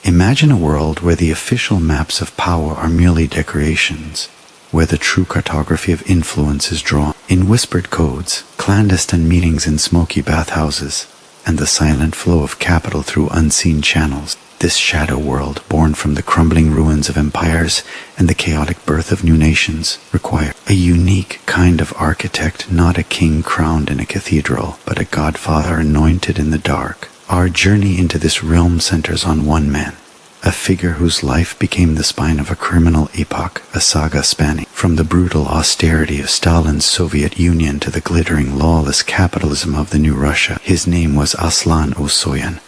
Imagine a world where the official maps of power are merely decorations, where the true cartography of influence is drawn in whispered codes, clandestine meetings in smoky bathhouses, and the silent flow of capital through unseen channels. This shadow world, born from the crumbling ruins of empires and the chaotic birth of new nations, requires a unique kind of architect, not a king crowned in a cathedral, but a godfather anointed in the dark. Our journey into this realm centers on one man, a figure whose life became the spine of a criminal epoch, a saga spanning from the brutal austerity of Stalin's Soviet Union to the glittering, lawless capitalism of the new Russia. His name was Aslan Usoyan,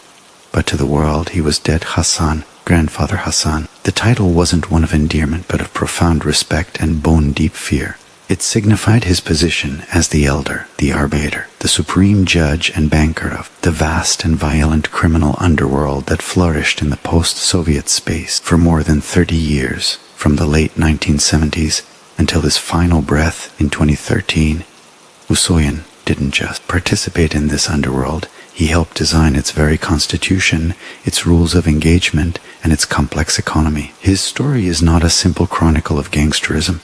but to the world he was Ded Khasan, Grandfather Hassan. The title wasn't one of endearment, but of profound respect and bone-deep fear. It signified his position as the elder, the arbiter, the supreme judge and banker of the vast and violent criminal underworld that flourished in the post-Soviet space for more than 30 years, from the late 1970s until his final breath in 2013. Usoyan didn't just participate in this underworld, he helped design its very constitution, its rules of engagement, and its complex economy. His story is not a simple chronicle of gangsterism.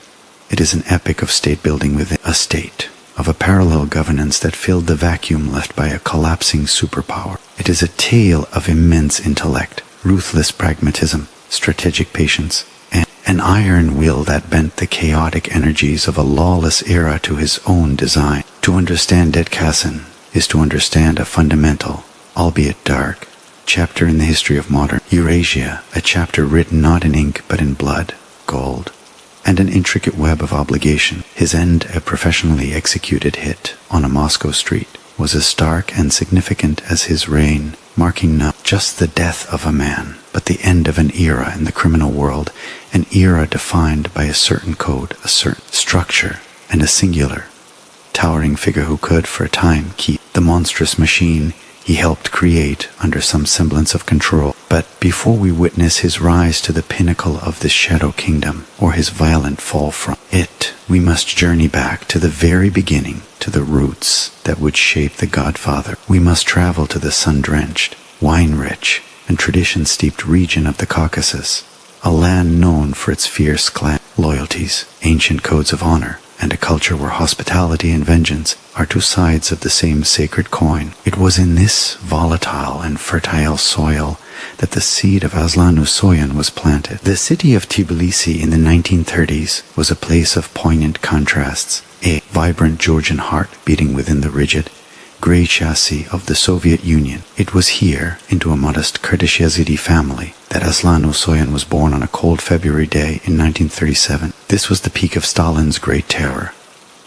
It is an epic of state-building within a state, of a parallel governance that filled the vacuum left by a collapsing superpower. It is a tale of immense intellect, ruthless pragmatism, strategic patience, and an iron will that bent the chaotic energies of a lawless era to his own design. To understand Ded Khasan is to understand a fundamental, albeit dark, chapter in the history of modern Eurasia, a chapter written not in ink but in blood, gold, and an intricate web of obligation. His end, a professionally executed hit on a Moscow street, was as stark and significant as his reign, marking not just the death of a man, but the end of an era in the criminal world, an era defined by a certain code, a certain structure, and a singular, towering figure who could, for a time, keep the monstrous machine he helped create under some semblance of control. But before we witness his rise to the pinnacle of this shadow kingdom, or his violent fall from it, we must journey back to the very beginning, to the roots that would shape the Godfather. We must travel to the sun-drenched, wine-rich, and tradition-steeped region of the Caucasus, a land known for its fierce clan loyalties, ancient codes of honor, and a culture where hospitality and vengeance are two sides of the same sacred coin. It was in this volatile and fertile soil that the seed of Aslan Usoyan was planted. The city of Tbilisi in the 1930s was a place of poignant contrasts, a vibrant Georgian heart beating within the rigid, grey chassis of the Soviet Union. It was here, into a modest Kurdish Yazidi family, that Aslan Usoyan was born on a cold February day in 1937. This was the peak of Stalin's Great Terror,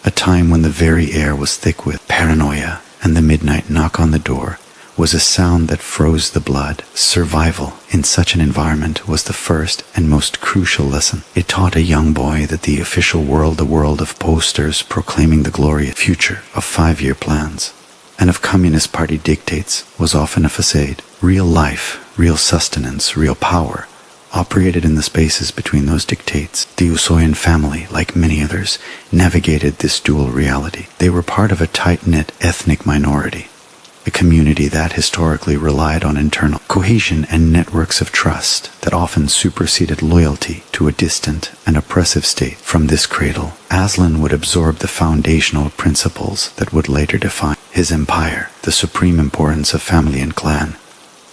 a time when the very air was thick with paranoia, and the midnight knock on the door was a sound that froze the blood. Survival in such an environment was the first and most crucial lesson. It taught a young boy that the official world, the world of posters proclaiming the glorious future, of 5-year plans, and of Communist Party dictates, was often a facade. Real life, real sustenance, real power operated in the spaces between those dictates. The Usoyan family, like many others, navigated this dual reality. They were part of a tight-knit ethnic minority, a community that historically relied on internal cohesion and networks of trust that often superseded loyalty to a distant and oppressive state. From this cradle, Aslan would absorb the foundational principles that would later define his empire, the supreme importance of family and clan,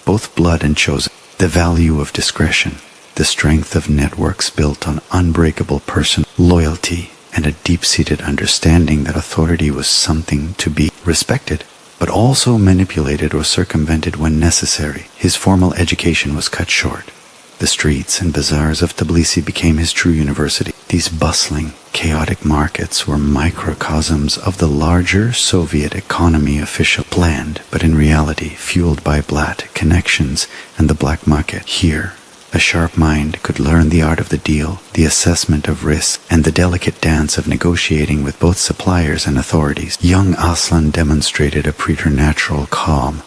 both blood and chosen, the value of discretion, the strength of networks built on unbreakable personal loyalty, and a deep-seated understanding that authority was something to be respected, but also manipulated or circumvented when necessary. His formal education was cut short. The streets and bazaars of Tbilisi became his true university. These bustling, chaotic markets were microcosms of the larger Soviet economy, official planned, but in reality fueled by black connections and the black market. Here, a sharp mind could learn the art of the deal, the assessment of risk, and the delicate dance of negotiating with both suppliers and authorities. Young Aslan demonstrated a preternatural calm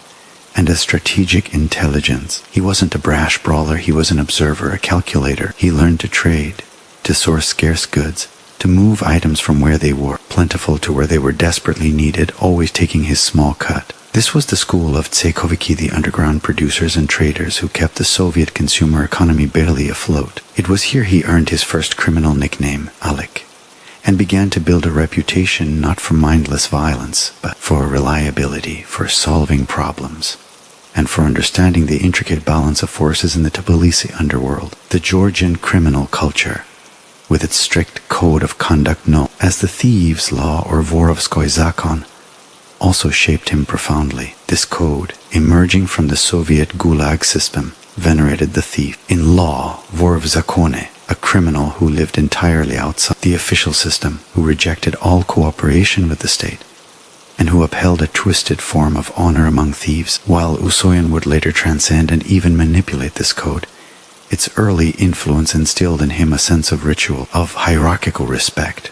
and a strategic intelligence. He wasn't a brash brawler, he was an observer, a calculator. He learned to trade, to source scarce goods, to move items from where they were plentiful to where they were desperately needed, always taking his small cut. This was the school of Tsekoviki, the underground producers and traders who kept the Soviet consumer economy barely afloat. It was here he earned his first criminal nickname, Alik, and began to build a reputation not for mindless violence, but for reliability, for solving problems, and for understanding the intricate balance of forces in the Tbilisi underworld. The Georgian criminal culture, with its strict code of conduct known as the thieves' law or Vorovskoy Zakon, also shaped him profoundly. This code, emerging from the Soviet Gulag system, venerated the thief. In law, Vorov Zakone, a criminal who lived entirely outside the official system, who rejected all cooperation with the state, and who upheld a twisted form of honor among thieves. While Usoyan would later transcend and even manipulate this code, its early influence instilled in him a sense of ritual, of hierarchical respect,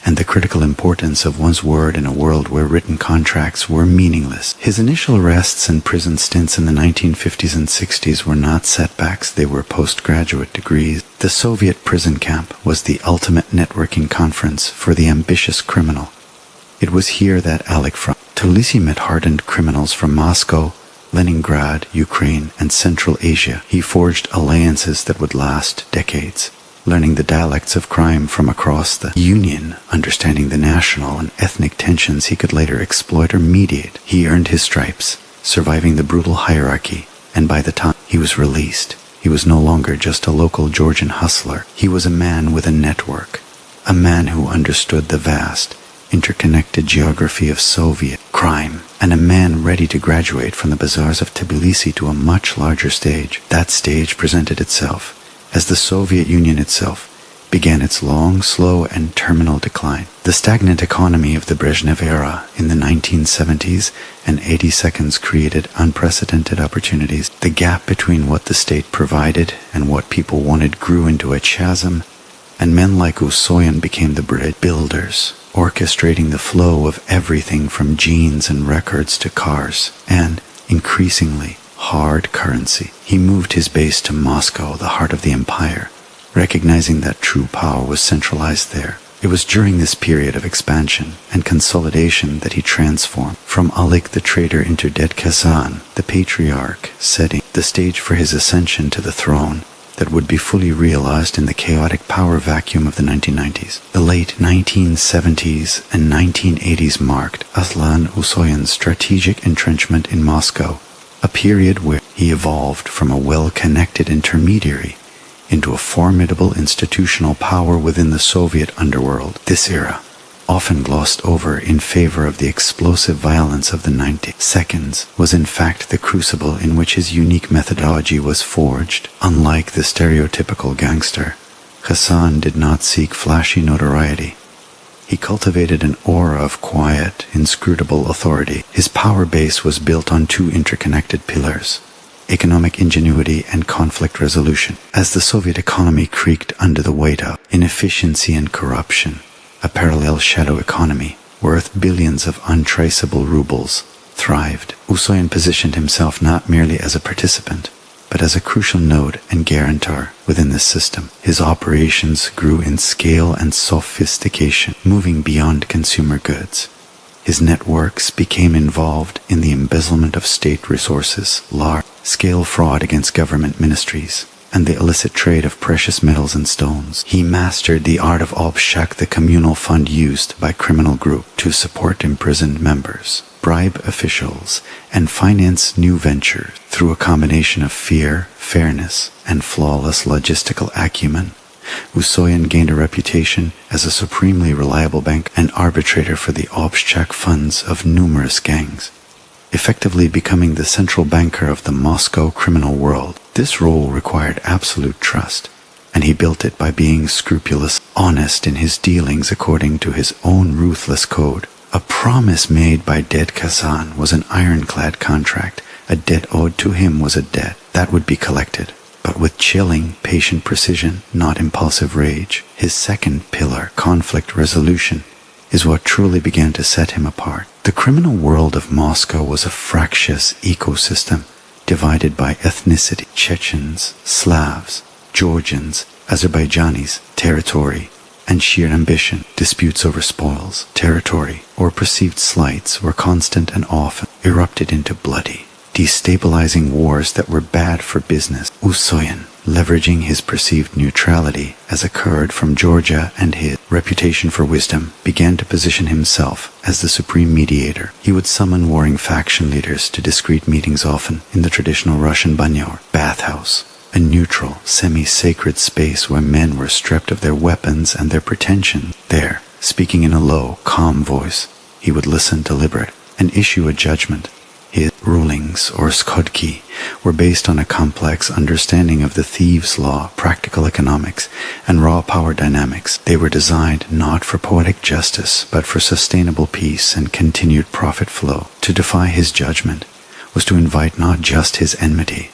and the critical importance of one's word in a world where written contracts were meaningless. His initial arrests and prison stints in the 1950s and 60s were not setbacks, they were postgraduate degrees. The Soviet prison camp was the ultimate networking conference for the ambitious criminal. It was here that Alik from Tbilisi met hardened criminals from Moscow, Leningrad, Ukraine, and Central Asia. He forged alliances that would last decades, learning the dialects of crime from across the Union, understanding the national and ethnic tensions he could later exploit or mediate. He earned his stripes, surviving the brutal hierarchy, and by the time he was released, he was no longer just a local Georgian hustler. He was a man with a network, a man who understood the vast, interconnected geography of Soviet crime, and a man ready to graduate from the bazaars of Tbilisi to a much larger stage. That stage presented itself as the Soviet Union itself began its long, slow, and terminal decline. The stagnant economy of the Brezhnev era in the 1970s and 82nds created unprecedented opportunities. The gap between what the state provided and what people wanted grew into a chasm, and men like Usoyan became the bridge builders, orchestrating the flow of everything from jeans and records to cars, and, increasingly, hard currency. He moved his base to Moscow, the heart of the empire, recognizing that true power was centralized there. It was during this period of expansion and consolidation that he transformed from Alik the trader into Ded Khasan, the patriarch, setting the stage for his ascension to the throne that would be fully realized in the chaotic power vacuum of the 1990s. The late 1970s and 1980s marked Aslan Usoyan's strategic entrenchment in Moscow, a period where he evolved from a well-connected intermediary into a formidable institutional power within the Soviet underworld. This era, often glossed over in favor of the explosive violence of the 92nds, was in fact the crucible in which his unique methodology was forged. Unlike the stereotypical gangster, Khasan did not seek flashy notoriety. He cultivated an aura of quiet, inscrutable authority. His power base was built on two interconnected pillars: economic ingenuity and conflict resolution. As the Soviet economy creaked under the weight of inefficiency and corruption, a parallel shadow economy, worth billions of untraceable rubles, thrived. Usoyan positioned himself not merely as a participant, but as a crucial node and guarantor within this system. His operations grew in scale and sophistication, moving beyond consumer goods. His networks became involved in the embezzlement of state resources, large-scale fraud against government ministries, and the illicit trade of precious metals and stones. He mastered the art of obshak, the communal fund used by criminal groups to support imprisoned members, bribe officials, and finance new ventures. Through a combination of fear, fairness, and flawless logistical acumen, Usoyan gained a reputation as a supremely reliable bank and arbitrator for the obshak funds of numerous gangs, effectively becoming the central banker of the Moscow criminal world. This role required absolute trust, and he built it by being scrupulous, honest in his dealings according to his own ruthless code. A promise made by Ded Khasan was an ironclad contract. A debt owed to him was a debt that would be collected, but with chilling, patient precision, not impulsive rage. His second pillar, conflict resolution, is what truly began to set him apart. The criminal world of Moscow was a fractious ecosystem, divided by ethnicity: Chechens, Slavs, Georgians, Azerbaijanis, territory, and sheer ambition. Disputes over spoils, territory, or perceived slights were constant and often erupted into bloody, destabilizing wars that were bad for business. Usoyan, leveraging his perceived neutrality as a Kurd from Georgia and his reputation for wisdom, began to position himself as the supreme mediator. He would summon warring faction leaders to discreet meetings, often in the traditional Russian banyor, bathhouse, a neutral, semi-sacred space where men were stripped of their weapons and their pretensions. There, speaking in a low, calm voice, he would listen deliberate and issue a judgment. His rulings, or skodki, were based on a complex understanding of the thieves' law, practical economics, and raw power dynamics. They were designed not for poetic justice, but for sustainable peace and continued profit flow. To defy his judgment was to invite not just his enmity,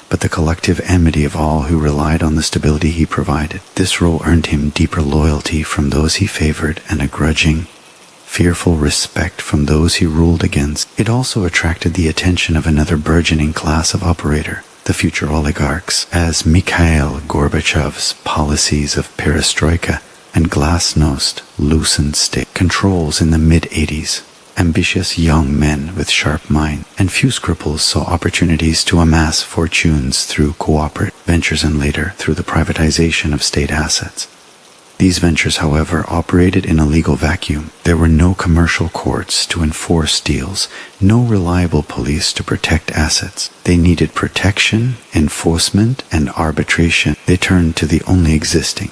but the collective enmity of all who relied on the stability he provided. This role earned him deeper loyalty from those he favored and a grudging, fearful respect from those he ruled against. It also attracted the attention of another burgeoning class of operator, the future oligarchs, as Mikhail Gorbachev's policies of perestroika and glasnost loosened state controls in the mid-80s. Ambitious young men with sharp minds and few scruples saw opportunities to amass fortunes through cooperative ventures and later through the privatization of state assets. These ventures, however, operated in a legal vacuum. There were no commercial courts to enforce deals, no reliable police to protect assets. They needed protection, enforcement, and arbitration. They turned to the only existing,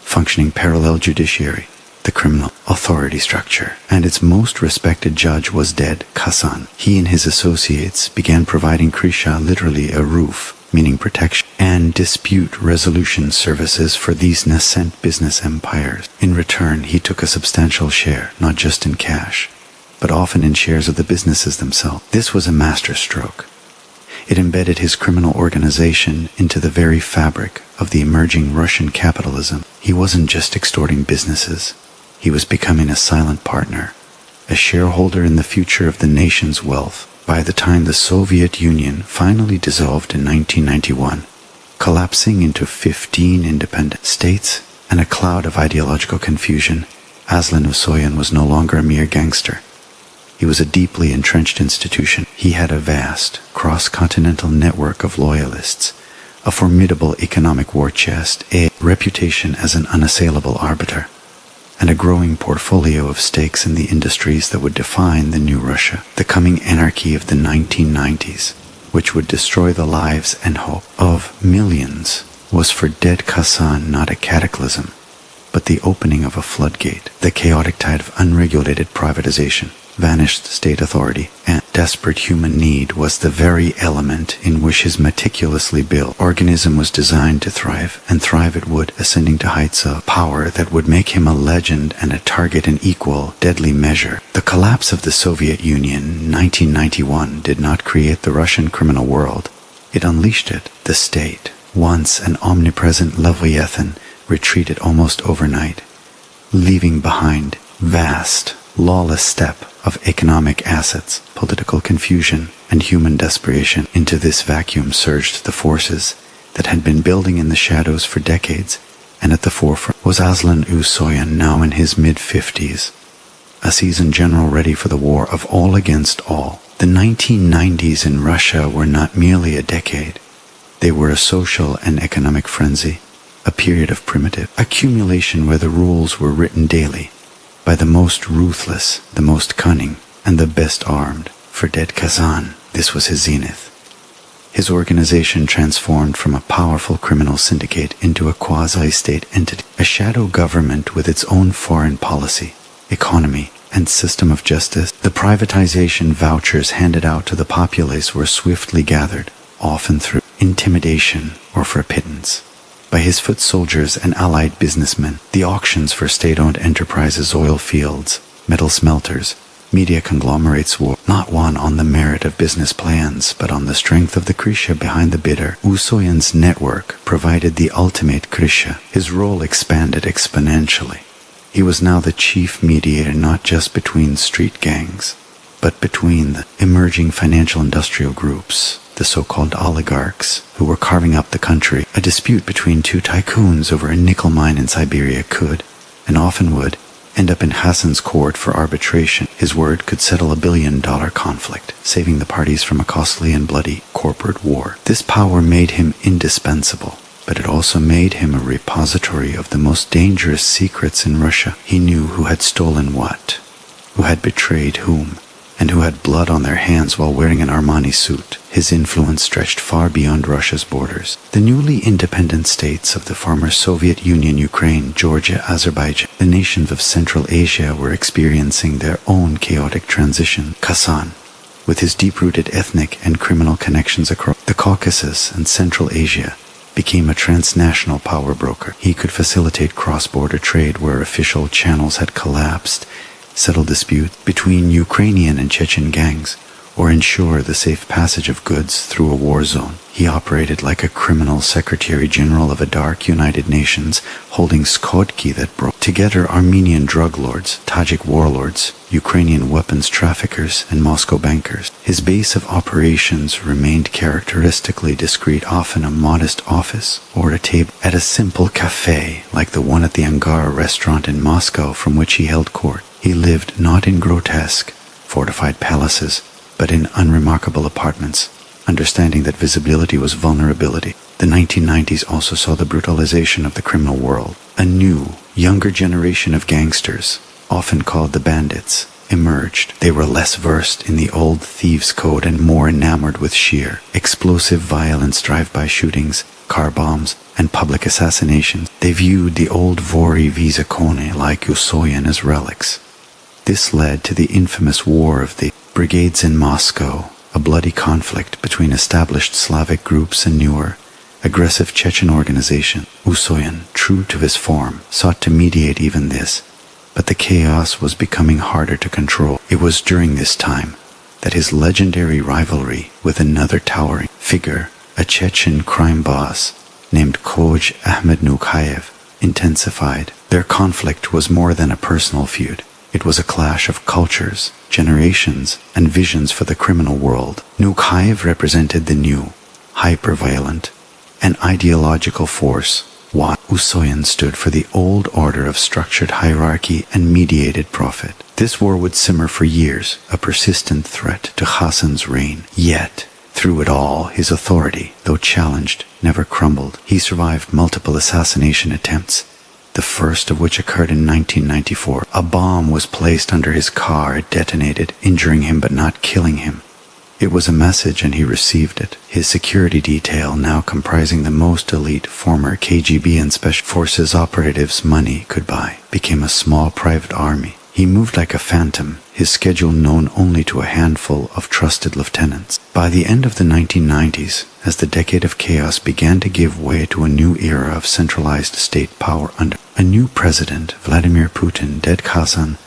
functioning parallel judiciary, the criminal authority structure, and its most respected judge was Ded Khasan. He and his associates began providing Krisha literally a roof, meaning protection, and dispute resolution services for these nascent business empires. In return, he took a substantial share, not just in cash, but often in shares of the businesses themselves. This was a masterstroke. It embedded his criminal organization into the very fabric of the emerging Russian capitalism. He wasn't just extorting businesses. He was becoming a silent partner, a shareholder in the future of the nation's wealth. By the time the Soviet Union finally dissolved in 1991, collapsing into 15 independent states and a cloud of ideological confusion, Aslan Usoyan was no longer a mere gangster. He was a deeply entrenched institution. He had a vast, cross-continental network of loyalists, a formidable economic war chest, a reputation as an unassailable arbiter, and a growing portfolio of stakes in the industries that would define the new Russia, the coming anarchy of the 1990s, which would destroy the lives and hope of millions, was for Ded Khasan not a cataclysm, but the opening of a floodgate. The chaotic tide of unregulated privatization, vanished state authority, and desperate human need was the very element in which his meticulously built organism was designed to thrive, and thrive it would, ascending to heights of power that would make him a legend and a target in equal, deadly measure. The collapse of the Soviet Union in 1991 did not create the Russian criminal world. It unleashed it. The state, once an omnipresent Leviathan, retreated almost overnight, leaving behind vast, lawless steppe of economic assets, political confusion, and human desperation. Into this vacuum surged the forces that had been building in the shadows for decades, and at the forefront was Aslan Usoyan, now in his mid-50s, a seasoned general ready for the war of all against all. The 1990s in Russia were not merely a decade. They were a social and economic frenzy, a period of primitive accumulation where the rules were written daily by the most ruthless, the most cunning, and the best armed. For Ded Khasan, this was his zenith. His organization transformed from a powerful criminal syndicate into a quasi-state entity, a shadow government with its own foreign policy, economy, and system of justice. The privatization vouchers handed out to the populace were swiftly gathered, often through intimidation or for pittance, by his foot soldiers and allied businessmen. The auctions for state-owned enterprises, oil fields, metal smelters, media conglomerates were not won on the merit of business plans, but on the strength of the krisha behind the bidder. Usoyan's network provided the ultimate krisha. His role expanded exponentially. He was now the chief mediator not just between street gangs, but between the emerging financial industrial groups, the so-called oligarchs, who were carving up the country. A dispute between two tycoons over a nickel mine in Siberia could, and often would, end up in Hassan's court for arbitration. His word could settle $1 billion conflict, saving the parties from a costly and bloody corporate war. This power made him indispensable, but it also made him a repository of the most dangerous secrets in Russia. He knew who had stolen what, who had betrayed whom, and who had blood on their hands while wearing an Armani suit. His influence stretched far beyond Russia's borders. The newly independent states of the former Soviet Union, Ukraine, Georgia, Azerbaijan, the nations of Central Asia were experiencing their own chaotic transition. Khasan, with his deep-rooted ethnic and criminal connections across the Caucasus and Central Asia, became a transnational power broker. He could facilitate cross-border trade where official channels had collapsed, settle disputes between Ukrainian and Chechen gangs, or ensure the safe passage of goods through a war zone. He operated like a criminal secretary-general of a dark United Nations, holding skodki that brought together Armenian drug lords, Tajik warlords, Ukrainian weapons traffickers, and Moscow bankers. His base of operations remained characteristically discreet, often a modest office or a table at a simple cafe like the one at the Angara restaurant in Moscow from which he held court. He lived not in grotesque, fortified palaces, but in unremarkable apartments, understanding that visibility was vulnerability. The 1990s also saw the brutalization of the criminal world. A new, younger generation of gangsters, often called the bandits, emerged. They were less versed in the old thieves' code and more enamored with sheer, explosive violence, drive-by shootings, car bombs, and public assassinations. They viewed the old Vori v Zakone like Usoyan as relics. This led to the infamous War of the Brigades in Moscow, a bloody conflict between established Slavic groups and newer, aggressive Chechen organization. Usoyan, true to his form, sought to mediate even this, but the chaos was becoming harder to control. It was during this time that his legendary rivalry with another towering figure, a Chechen crime boss named Koj Ahmed Nukhayev, intensified. Their conflict was more than a personal feud. It was a clash of cultures, generations, and visions for the criminal world. Nukhayev represented the new, hyper-violent, and ideological force, while Usoyan stood for the old order of structured hierarchy and mediated profit. This war would simmer for years, a persistent threat to Hassan's reign. Yet, through it all, his authority, though challenged, never crumbled. He survived multiple assassination attempts, the first of which occurred in 1994. A bomb was placed under his car. It detonated, injuring him but not killing him. It was a message and he received it. His security detail, now comprising the most elite former KGB and Special Forces operatives money could buy, became a small private army. He moved like a phantom, his schedule known only to a handful of trusted lieutenants. By the end of the 1990s, as the decade of chaos began to give way to a new era of centralized state power under a new president, Vladimir Putin, Ded Khasan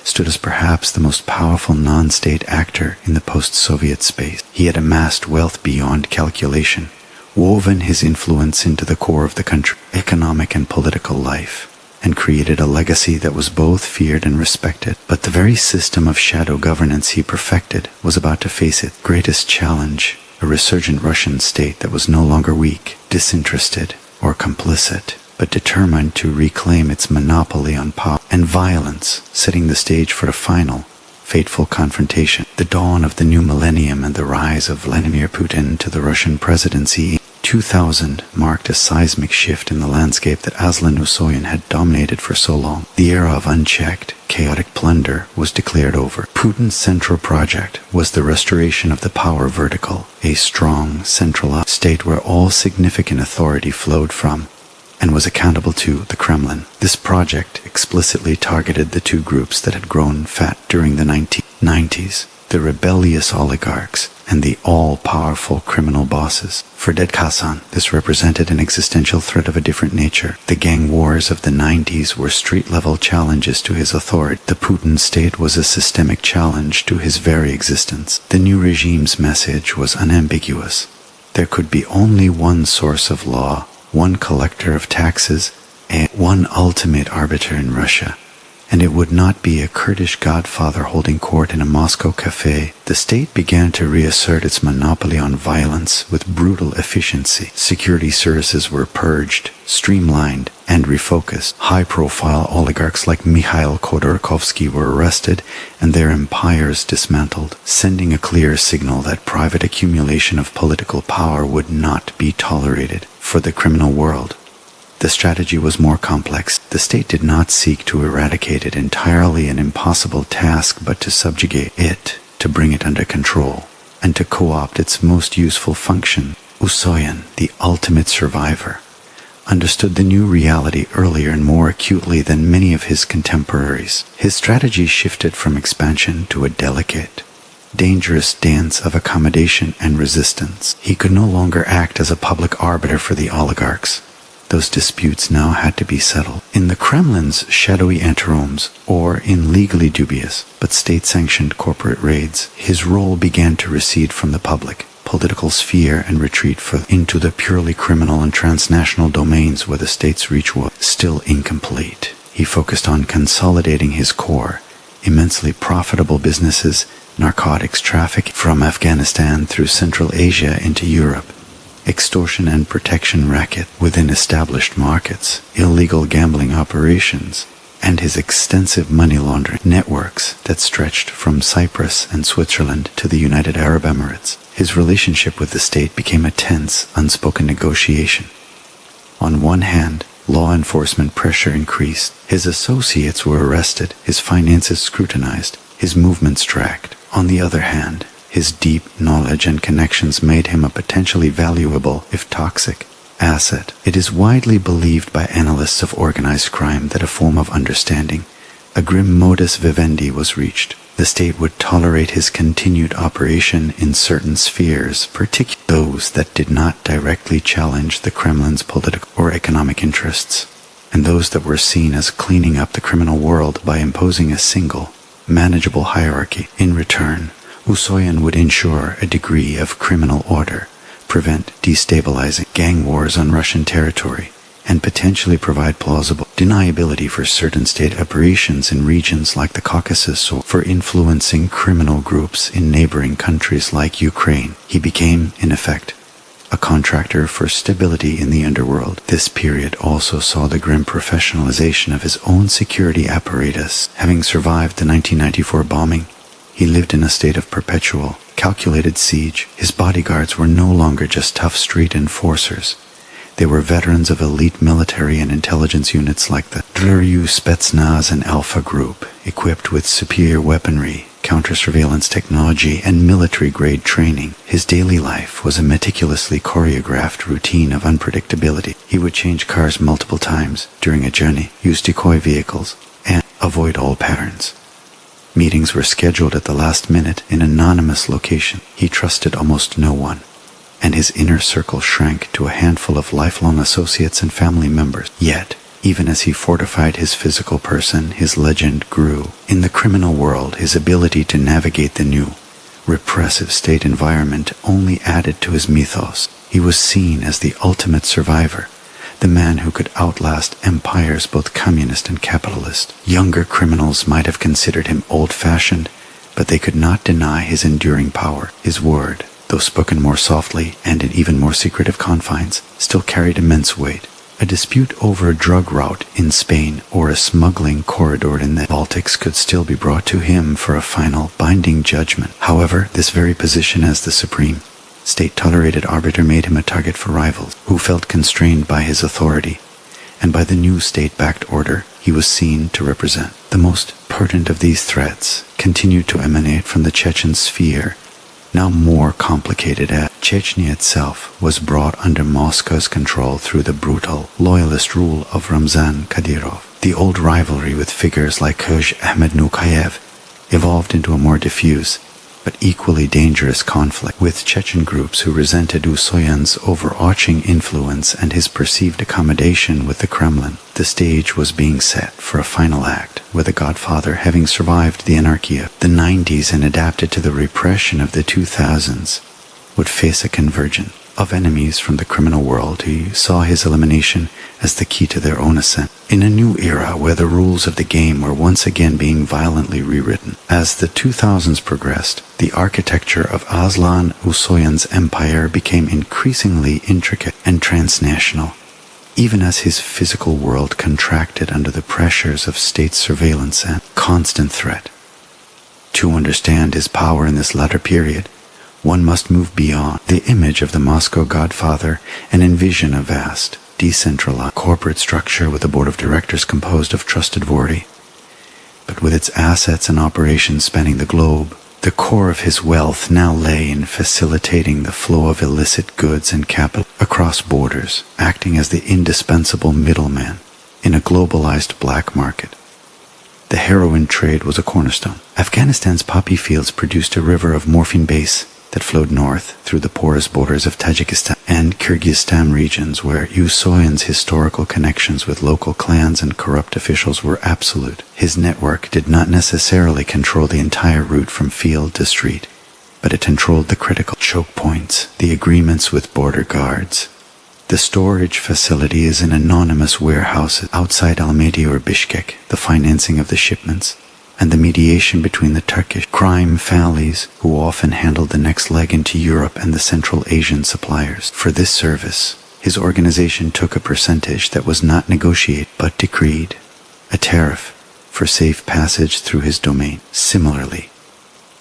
stood as perhaps the most powerful non-state actor in the post-Soviet space. He had amassed wealth beyond calculation, woven his influence into the core of the country's economic and political life, and created a legacy that was both feared and respected. But the very system of shadow governance he perfected was about to face its greatest challenge, a resurgent Russian state that was no longer weak, disinterested, or complicit, but determined to reclaim its monopoly on power and violence, setting the stage for a final, fateful confrontation. The dawn of the new millennium and the rise of Vladimir Putin to the Russian presidency in 2000 marked a seismic shift in the landscape that Aslan Usoyan had dominated for so long. The era of unchecked, chaotic plunder was declared over. Putin's central project was the restoration of the power vertical, a strong, centralized state where all significant authority flowed from and was accountable to the Kremlin. This project explicitly targeted the two groups that had grown fat during the 1990s, the rebellious oligarchs and the all-powerful criminal bosses. For Ded Khasan, this represented an existential threat of a different nature. The gang wars of the 90s were street-level challenges to his authority. The Putin state was a systemic challenge to his very existence. The new regime's message was unambiguous. There could be only one source of law, one collector of taxes, and one ultimate arbiter in Russia, and it would not be a Kurdish godfather holding court in a Moscow cafe. The state began to reassert its monopoly on violence with brutal efficiency. Security services were purged, streamlined, and refocused. High-profile oligarchs like Mikhail Khodorkovsky were arrested and their empires dismantled, sending a clear signal that private accumulation of political power would not be tolerated. For the criminal world, the strategy was more complex. The state did not seek to eradicate it entirely, an impossible task, but to subjugate it, to bring it under control, and to co-opt its most useful function. Usoyan, the ultimate survivor, understood the new reality earlier and more acutely than many of his contemporaries. His strategy shifted from expansion to a delicate, dangerous dance of accommodation and resistance. He could no longer act as a public arbiter for the oligarchs. Those disputes now had to be settled in the Kremlin's shadowy anterooms or in legally dubious but state-sanctioned corporate raids. His role began to recede from the public political sphere and retreat into the purely criminal and transnational domains where the state's reach was still incomplete. He focused on consolidating his core, immensely profitable businesses, narcotics trafficking from Afghanistan through Central Asia into Europe, extortion and protection racket within established markets, illegal gambling operations, and his extensive money laundering networks that stretched from Cyprus and Switzerland to the United Arab Emirates. His relationship with the state became a tense, unspoken negotiation. On one hand, law enforcement pressure increased. His associates were arrested, his finances scrutinized, his movements tracked. On the other hand, his deep knowledge and connections made him a potentially valuable, if toxic, asset. It is widely believed by analysts of organized crime that a form of understanding, a grim modus vivendi, was reached. The state would tolerate his continued operation in certain spheres, particularly those that did not directly challenge the Kremlin's political or economic interests, and those that were seen as cleaning up the criminal world by imposing a single, manageable hierarchy. In return, Usoyan would ensure a degree of criminal order, prevent destabilizing gang wars on Russian territory, and potentially provide plausible deniability for certain state operations in regions like the Caucasus or for influencing criminal groups in neighboring countries like Ukraine. He became, in effect, a contractor for stability in the underworld. This period also saw the grim professionalization of his own security apparatus. Having survived the 1994 bombing, he lived in a state of perpetual, calculated siege. His bodyguards were no longer just tough street enforcers. They were veterans of elite military and intelligence units like the Dryu Spetsnaz and Alpha Group, equipped with superior weaponry, counter-surveillance technology, and military-grade training. His daily life was a meticulously choreographed routine of unpredictability. He would change cars multiple times during a journey, use decoy vehicles, and avoid all patterns. Meetings were scheduled at the last minute in anonymous location. He trusted almost no one, and his inner circle shrank to a handful of lifelong associates and family members. Yet, even as he fortified his physical person, his legend grew. In the criminal world, his ability to navigate the new, repressive state environment only added to his mythos. He was seen as the ultimate survivor, the man who could outlast empires both communist and capitalist. Younger criminals might have considered him old-fashioned, but they could not deny his enduring power. His word, though spoken more softly and in even more secretive confines, still carried immense weight. A dispute over a drug route in Spain or a smuggling corridor in the Baltics could still be brought to him for a final, binding judgment. However, this very position as the supreme, state-tolerated arbiter made him a target for rivals who felt constrained by his authority, and by the new state-backed order he was seen to represent. The most pertinent of these threats continued to emanate from the Chechen sphere, now more complicated as Chechnya itself was brought under Moscow's control through the brutal, loyalist rule of Ramzan Kadyrov. The old rivalry with figures like Koj Ahmed Nukayev evolved into a more diffuse, but equally dangerous conflict with Chechen groups who resented Usoyan's overarching influence and his perceived accommodation with the Kremlin. The stage was being set for a final act, where the Godfather, having survived the anarchy of the 90s and adapted to the repression of the 2000s, would face a convergence. of enemies from the criminal world, he saw his elimination as the key to their own ascent. In a new era where the rules of the game were once again being violently rewritten. As the 2000s progressed, the architecture of Aslan Usoyan's empire became increasingly intricate and transnational, even as his physical world contracted under the pressures of state surveillance and constant threat. To understand his power in this latter period, one must move beyond the image of the Moscow Godfather and envision a vast, decentralized corporate structure with a board of directors composed of trusted vori. But with its assets and operations spanning the globe, the core of his wealth now lay in facilitating the flow of illicit goods and capital across borders, acting as the indispensable middleman in a globalized black market. The heroin trade was a cornerstone. Afghanistan's poppy fields produced a river of morphine base that flowed north through the porous borders of Tajikistan and Kyrgyzstan regions where Usoyan's historical connections with local clans and corrupt officials were absolute. His network did not necessarily control the entire route from field to street, but it controlled the critical choke points, the agreements with border guards. The storage facility is in anonymous warehouses outside Almaty or Bishkek, the financing of the shipments, and the mediation between the Turkish crime families who often handled the next leg into Europe and the Central Asian suppliers. For this service, his organization took a percentage that was not negotiated but decreed, a tariff for safe passage through his domain. Similarly,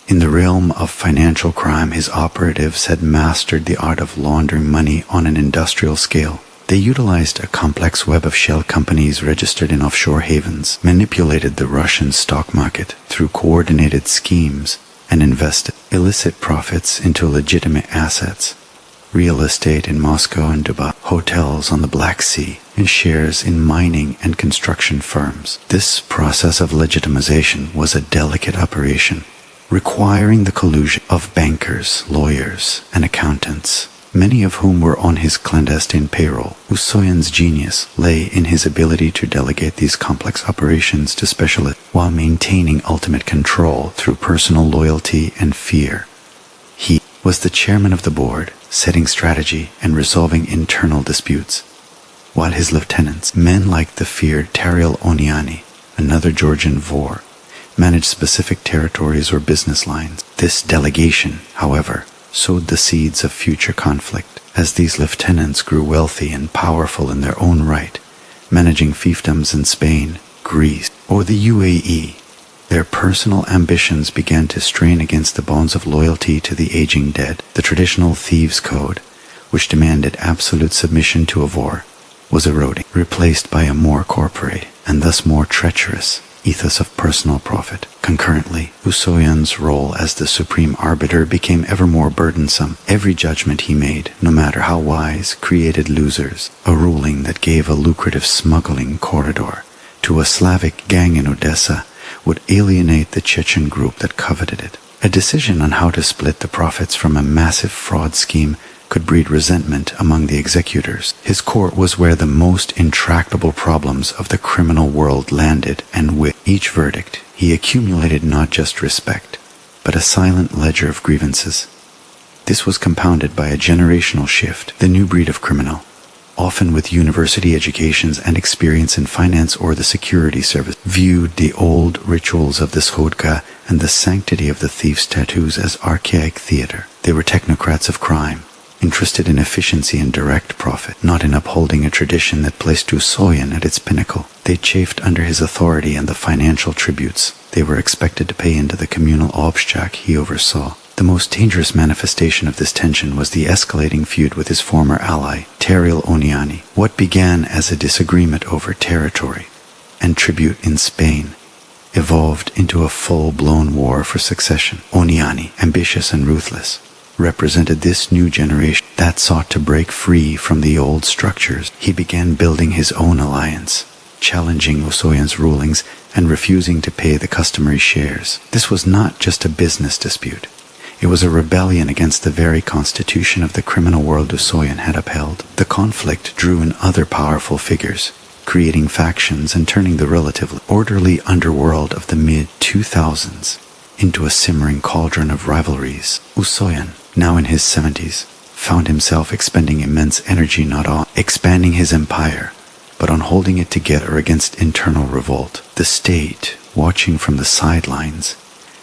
in the realm of financial crime, his operatives had mastered the art of laundering money on an industrial scale. They utilized a complex web of shell companies registered in offshore havens, manipulated the Russian stock market through coordinated schemes, and invested illicit profits into legitimate assets, real estate in Moscow and Dubai, hotels on the Black Sea, and shares in mining and construction firms. This process of legitimization was a delicate operation, requiring the collusion of bankers, lawyers, and accountants, many of whom were on his clandestine payroll. Usoyan's genius lay in his ability to delegate these complex operations to specialists while maintaining ultimate control through personal loyalty and fear. He was the chairman of the board, setting strategy and resolving internal disputes, while his lieutenants, men like the feared Tariel Oniani, another Georgian vor, managed specific territories or business lines. This delegation, however, sowed the seeds of future conflict, as these lieutenants grew wealthy and powerful in their own right, managing fiefdoms in Spain, Greece, or the UAE. Their personal ambitions began to strain against the bonds of loyalty to the aging dead. The traditional thieves' code, which demanded absolute submission to a vor, was eroding, replaced by a more corporate, and thus more treacherous, ethos of personal profit. Concurrently, Usoyan's role as the supreme arbiter became ever more burdensome. Every judgment he made, no matter how wise, created losers. A ruling that gave a lucrative smuggling corridor to a Slavic gang in Odessa would alienate the Chechen group that coveted it. A decision on how to split the profits from a massive fraud scheme could breed resentment among the executors. His court was where the most intractable problems of the criminal world landed, and with each verdict, he accumulated not just respect, but a silent ledger of grievances. This was compounded by a generational shift. The new breed of criminal, often with university educations and experience in finance or the security service, viewed the old rituals of the shodka and the sanctity of the thief's tattoos as archaic theater. They were technocrats of crime, interested in efficiency and direct profit, not in upholding a tradition that placed Usoyan at its pinnacle. They chafed under his authority and the financial tributes they were expected to pay into the communal obshchak he oversaw. The most dangerous manifestation of this tension was the escalating feud with his former ally, Tariel Oniani. What began as a disagreement over territory and tribute in Spain evolved into a full-blown war for succession. Oniani, ambitious and ruthless, represented this new generation that sought to break free from the old structures. He began building his own alliance, challenging Usoyan's rulings and refusing to pay the customary shares. This was not just a business dispute. It was a rebellion against the very constitution of the criminal world Usoyan had upheld. The conflict drew in other powerful figures, creating factions and turning the relatively orderly underworld of the mid-2000s into a simmering cauldron of rivalries. Usoyan, now in his 70s, found himself expending immense energy not on expanding his empire, but on holding it together against internal revolt. The state, watching from the sidelines,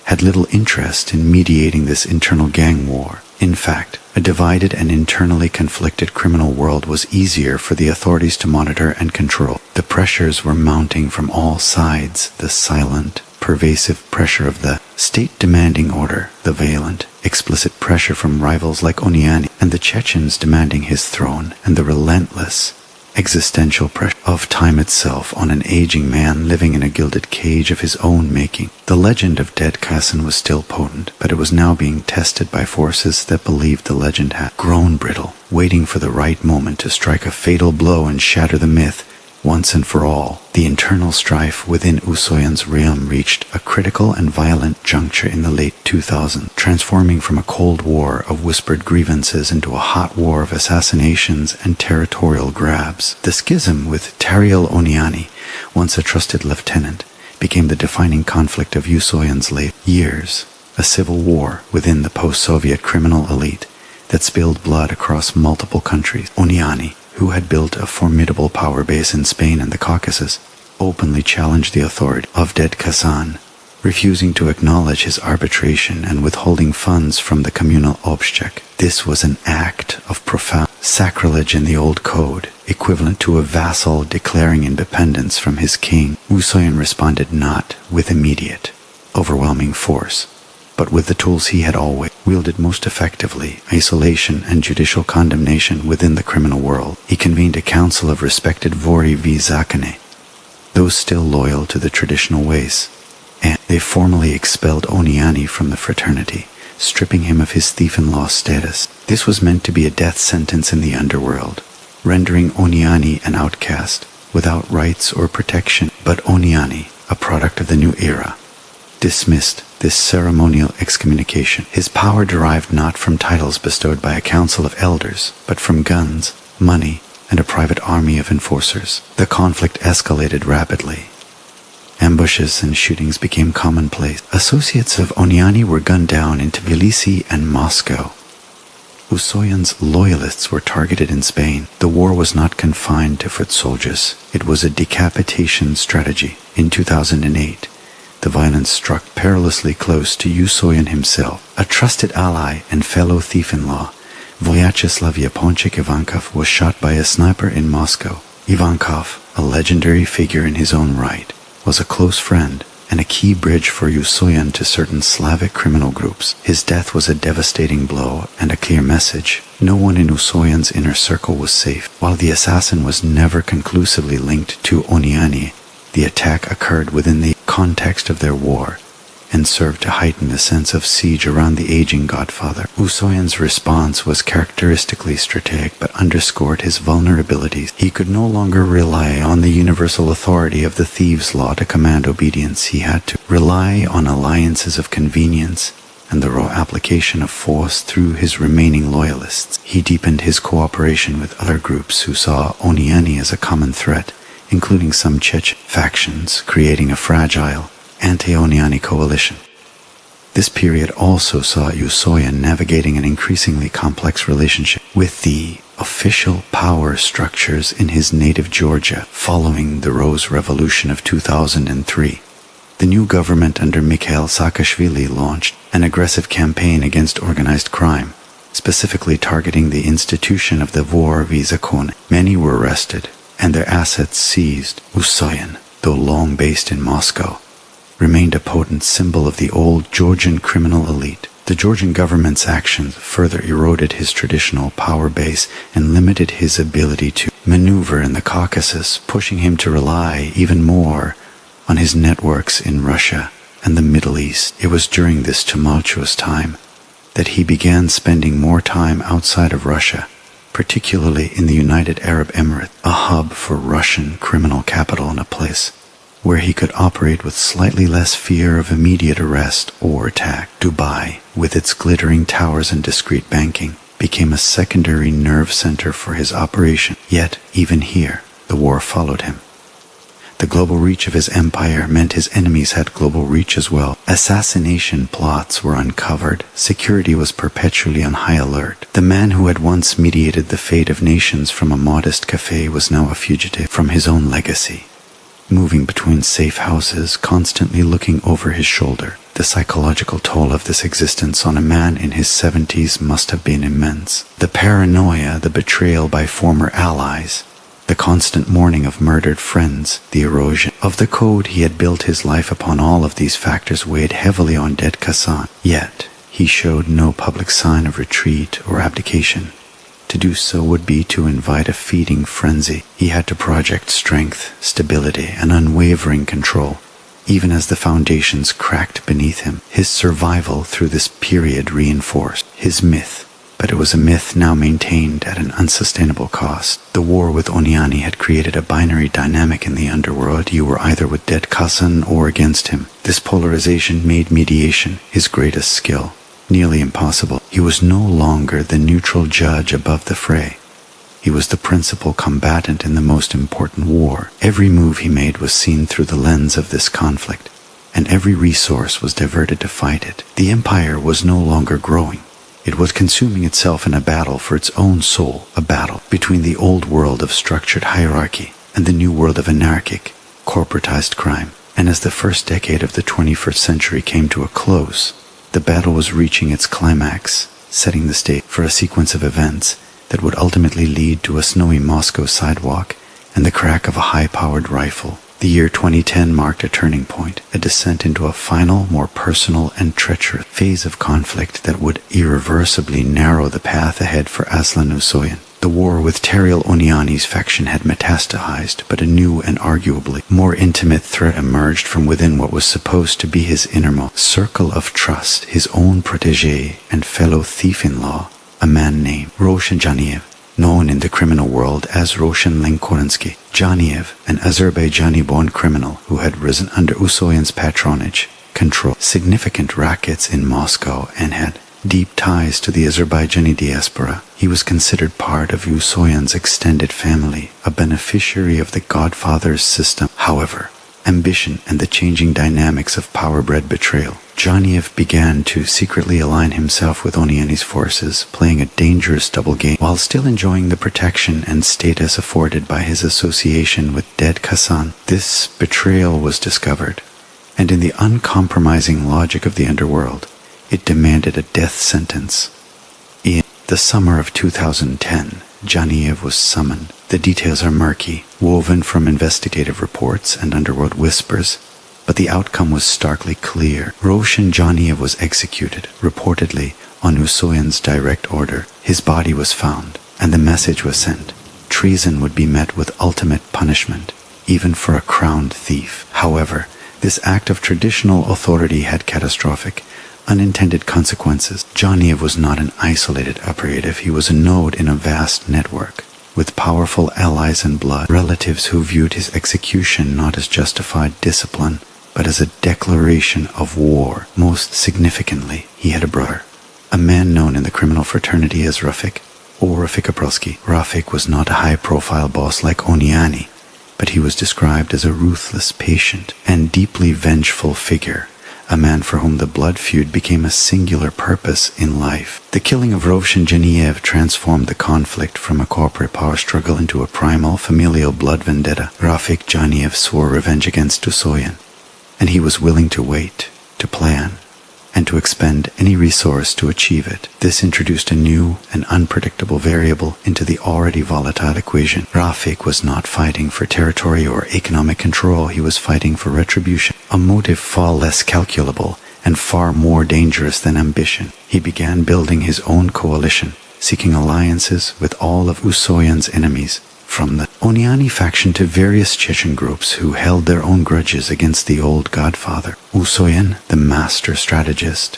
had little interest in mediating this internal gang war. In fact, a divided and internally conflicted criminal world was easier for the authorities to monitor and control. The pressures were mounting from all sides, the silent, pervasive pressure of the state demanding order, the violent, explicit pressure from rivals like Oniani and the Chechens demanding his throne, and the relentless, existential pressure of time itself on an aging man living in a gilded cage of his own making. The legend of Ded Khasan was still potent, but it was now being tested by forces that believed the legend had grown brittle, waiting for the right moment to strike a fatal blow and shatter the myth once and for all. The internal strife within Usoyan's realm reached a critical and violent juncture in the late 2000s, transforming from a cold war of whispered grievances into a hot war of assassinations and territorial grabs. The schism with Tariel Oniani, once a trusted lieutenant, became the defining conflict of Usoyan's late years, a civil war within the post-Soviet criminal elite that spilled blood across multiple countries. Oniani, who had built a formidable power base in Spain and the Caucasus, openly challenged the authority of Ded Khasan, refusing to acknowledge his arbitration and withholding funds from the communal obshchek. This was an act of profound sacrilege in the old code, equivalent to a vassal declaring independence from his king. Usoyan responded not with immediate, overwhelming force, but with the tools he had always wielded most effectively: isolation and judicial condemnation within the criminal world. He convened a council of respected Vori v Zakone, those still loyal to the traditional ways, and they formally expelled Oniani from the fraternity, stripping him of his thief-in-law status. This was meant to be a death sentence in the underworld, rendering Oniani an outcast, without rights or protection. But Oniani, a product of the new era, dismissed this ceremonial excommunication. His power derived not from titles bestowed by a council of elders, but from guns, money, and a private army of enforcers. The conflict escalated rapidly. Ambushes and shootings became commonplace. Associates of Oniani were gunned down in Tbilisi and Moscow. Usoyan's loyalists were targeted in Spain. The war was not confined to foot soldiers. It was a decapitation strategy. In 2008, the violence struck perilously close to Usoyan himself. A trusted ally and fellow thief-in-law, Vyacheslav Yaponchik Ivankov, was shot by a sniper in Moscow. Ivankov, a legendary figure in his own right, was a close friend and a key bridge for Usoyan to certain Slavic criminal groups. His death was a devastating blow and a clear message. No one in Usoyan's inner circle was safe. While the assassin was never conclusively linked to Oniani, the attack occurred within the context of their war and served to heighten the sense of siege around the aging godfather. Usoyan's response was characteristically strategic but underscored his vulnerabilities. He could no longer rely on the universal authority of the thieves' law to command obedience. He had to rely on alliances of convenience and the raw application of force through his remaining loyalists. He deepened his cooperation with other groups who saw Oniani as a common threat, including some Czech factions, creating a fragile anti-Oniani coalition. This period also saw Usoyan navigating an increasingly complex relationship with the official power structures in his native Georgia following the Rose Revolution of 2003. The new government under Mikhail Saakashvili launched an aggressive campaign against organized crime, specifically targeting the institution of the Vor v Zakone. Many were arrested and their assets seized. Usoyan, though long based in Moscow, remained a potent symbol of the old Georgian criminal elite. The Georgian government's actions further eroded his traditional power base and limited his ability to maneuver in the Caucasus, pushing him to rely even more on his networks in Russia and the Middle East. It was during this tumultuous time that he began spending more time outside of Russia, particularly in the United Arab Emirates, a hub for Russian criminal capital and a place where he could operate with slightly less fear of immediate arrest or attack. Dubai, with its glittering towers and discreet banking, became a secondary nerve center for his operation. Yet, even here, the war followed him. The global reach of his empire meant his enemies had global reach as well. Assassination plots were uncovered. Security was perpetually on high alert. The man who had once mediated the fate of nations from a modest cafe was now a fugitive from his own legacy, moving between safe houses, constantly looking over his shoulder. The psychological toll of this existence on a man in his 70s must have been immense. The paranoia, the betrayal by former allies, the constant mourning of murdered friends, the erosion of the code he had built his life upon, all of these factors weighed heavily on Ded Khasan. Yet, he showed no public sign of retreat or abdication. To do so would be to invite a feeding frenzy. He had to project strength, stability, and unwavering control, even as the foundations cracked beneath him. His survival through this period reinforced his myth. But it was a myth now maintained at an unsustainable cost. The war with Onyani had created a binary dynamic in the underworld. You were either with Ded Khasan or against him. This polarization made mediation his greatest skill. Nearly impossible. He was no longer the neutral judge above the fray. He was the principal combatant in the most important war. Every move he made was seen through the lens of this conflict, and every resource was diverted to fight it. The empire was no longer growing. It was consuming itself in a battle for its own soul, a battle between the old world of structured hierarchy and the new world of anarchic, corporatized crime. And as the first decade of the 21st century came to a close, the battle was reaching its climax, setting the stage for a sequence of events that would ultimately lead to a snowy Moscow sidewalk and the crack of a high-powered rifle. The year 2010 marked a turning point, a descent into a final, more personal and treacherous phase of conflict that would irreversibly narrow the path ahead for Aslan Usoyan. The war with Teriel Onyani's faction had metastasized, but a new and arguably more intimate threat emerged from within what was supposed to be his innermost circle of trust, his own protégé and fellow thief-in-law, a man named Roshan Janiev, known in the criminal world as Roshan Lenkorensky. Janiev, an Azerbaijani-born criminal who had risen under Usoyan's patronage, controlled significant rackets in Moscow and had deep ties to the Azerbaijani diaspora. He was considered part of Usoyan's extended family, a beneficiary of the Godfather's system. However, ambition and the changing dynamics of power-bred betrayal, Janiev began to secretly align himself with Onyani's forces, playing a dangerous double game while still enjoying the protection and status afforded by his association with Ded Khasan. This betrayal was discovered, and in the uncompromising logic of the underworld, it demanded a death sentence. In the summer of 2010, Janiev was summoned. The details are murky, woven from investigative reports and underworld whispers, but the outcome was starkly clear. Roshan Janiev was executed, reportedly on Usoyan's direct order. His body was found, and the message was sent. Treason would be met with ultimate punishment, even for a crowned thief. However, this act of traditional authority had catastrophic, unintended consequences. Janiev was not an isolated operative. He was a node in a vast network, with powerful allies and blood relatives who viewed his execution not as justified discipline, but as a declaration of war. Most significantly, he had a brother, a man known in the criminal fraternity as Rafik, or Rafik Aprosky. Rafik was not a high-profile boss like Onyani, but he was described as a ruthless, patient, and deeply vengeful figure, a man for whom the blood feud became a singular purpose in life. The killing of Roshan Janiev transformed the conflict from a corporate power struggle into a primal, familial blood vendetta. Rafik Janiev swore revenge against Usoyan, and he was willing to wait, to plan, and to expend any resource to achieve it. This introduced a new and unpredictable variable into the already volatile equation. Rafik was not fighting for territory or economic control. He was fighting for retribution, a motive far less calculable and far more dangerous than ambition. He began building his own coalition, seeking alliances with all of Usoyan's enemies, from the Onyani faction to various Chechen groups who held their own grudges against the old godfather. Usoyan, the master strategist,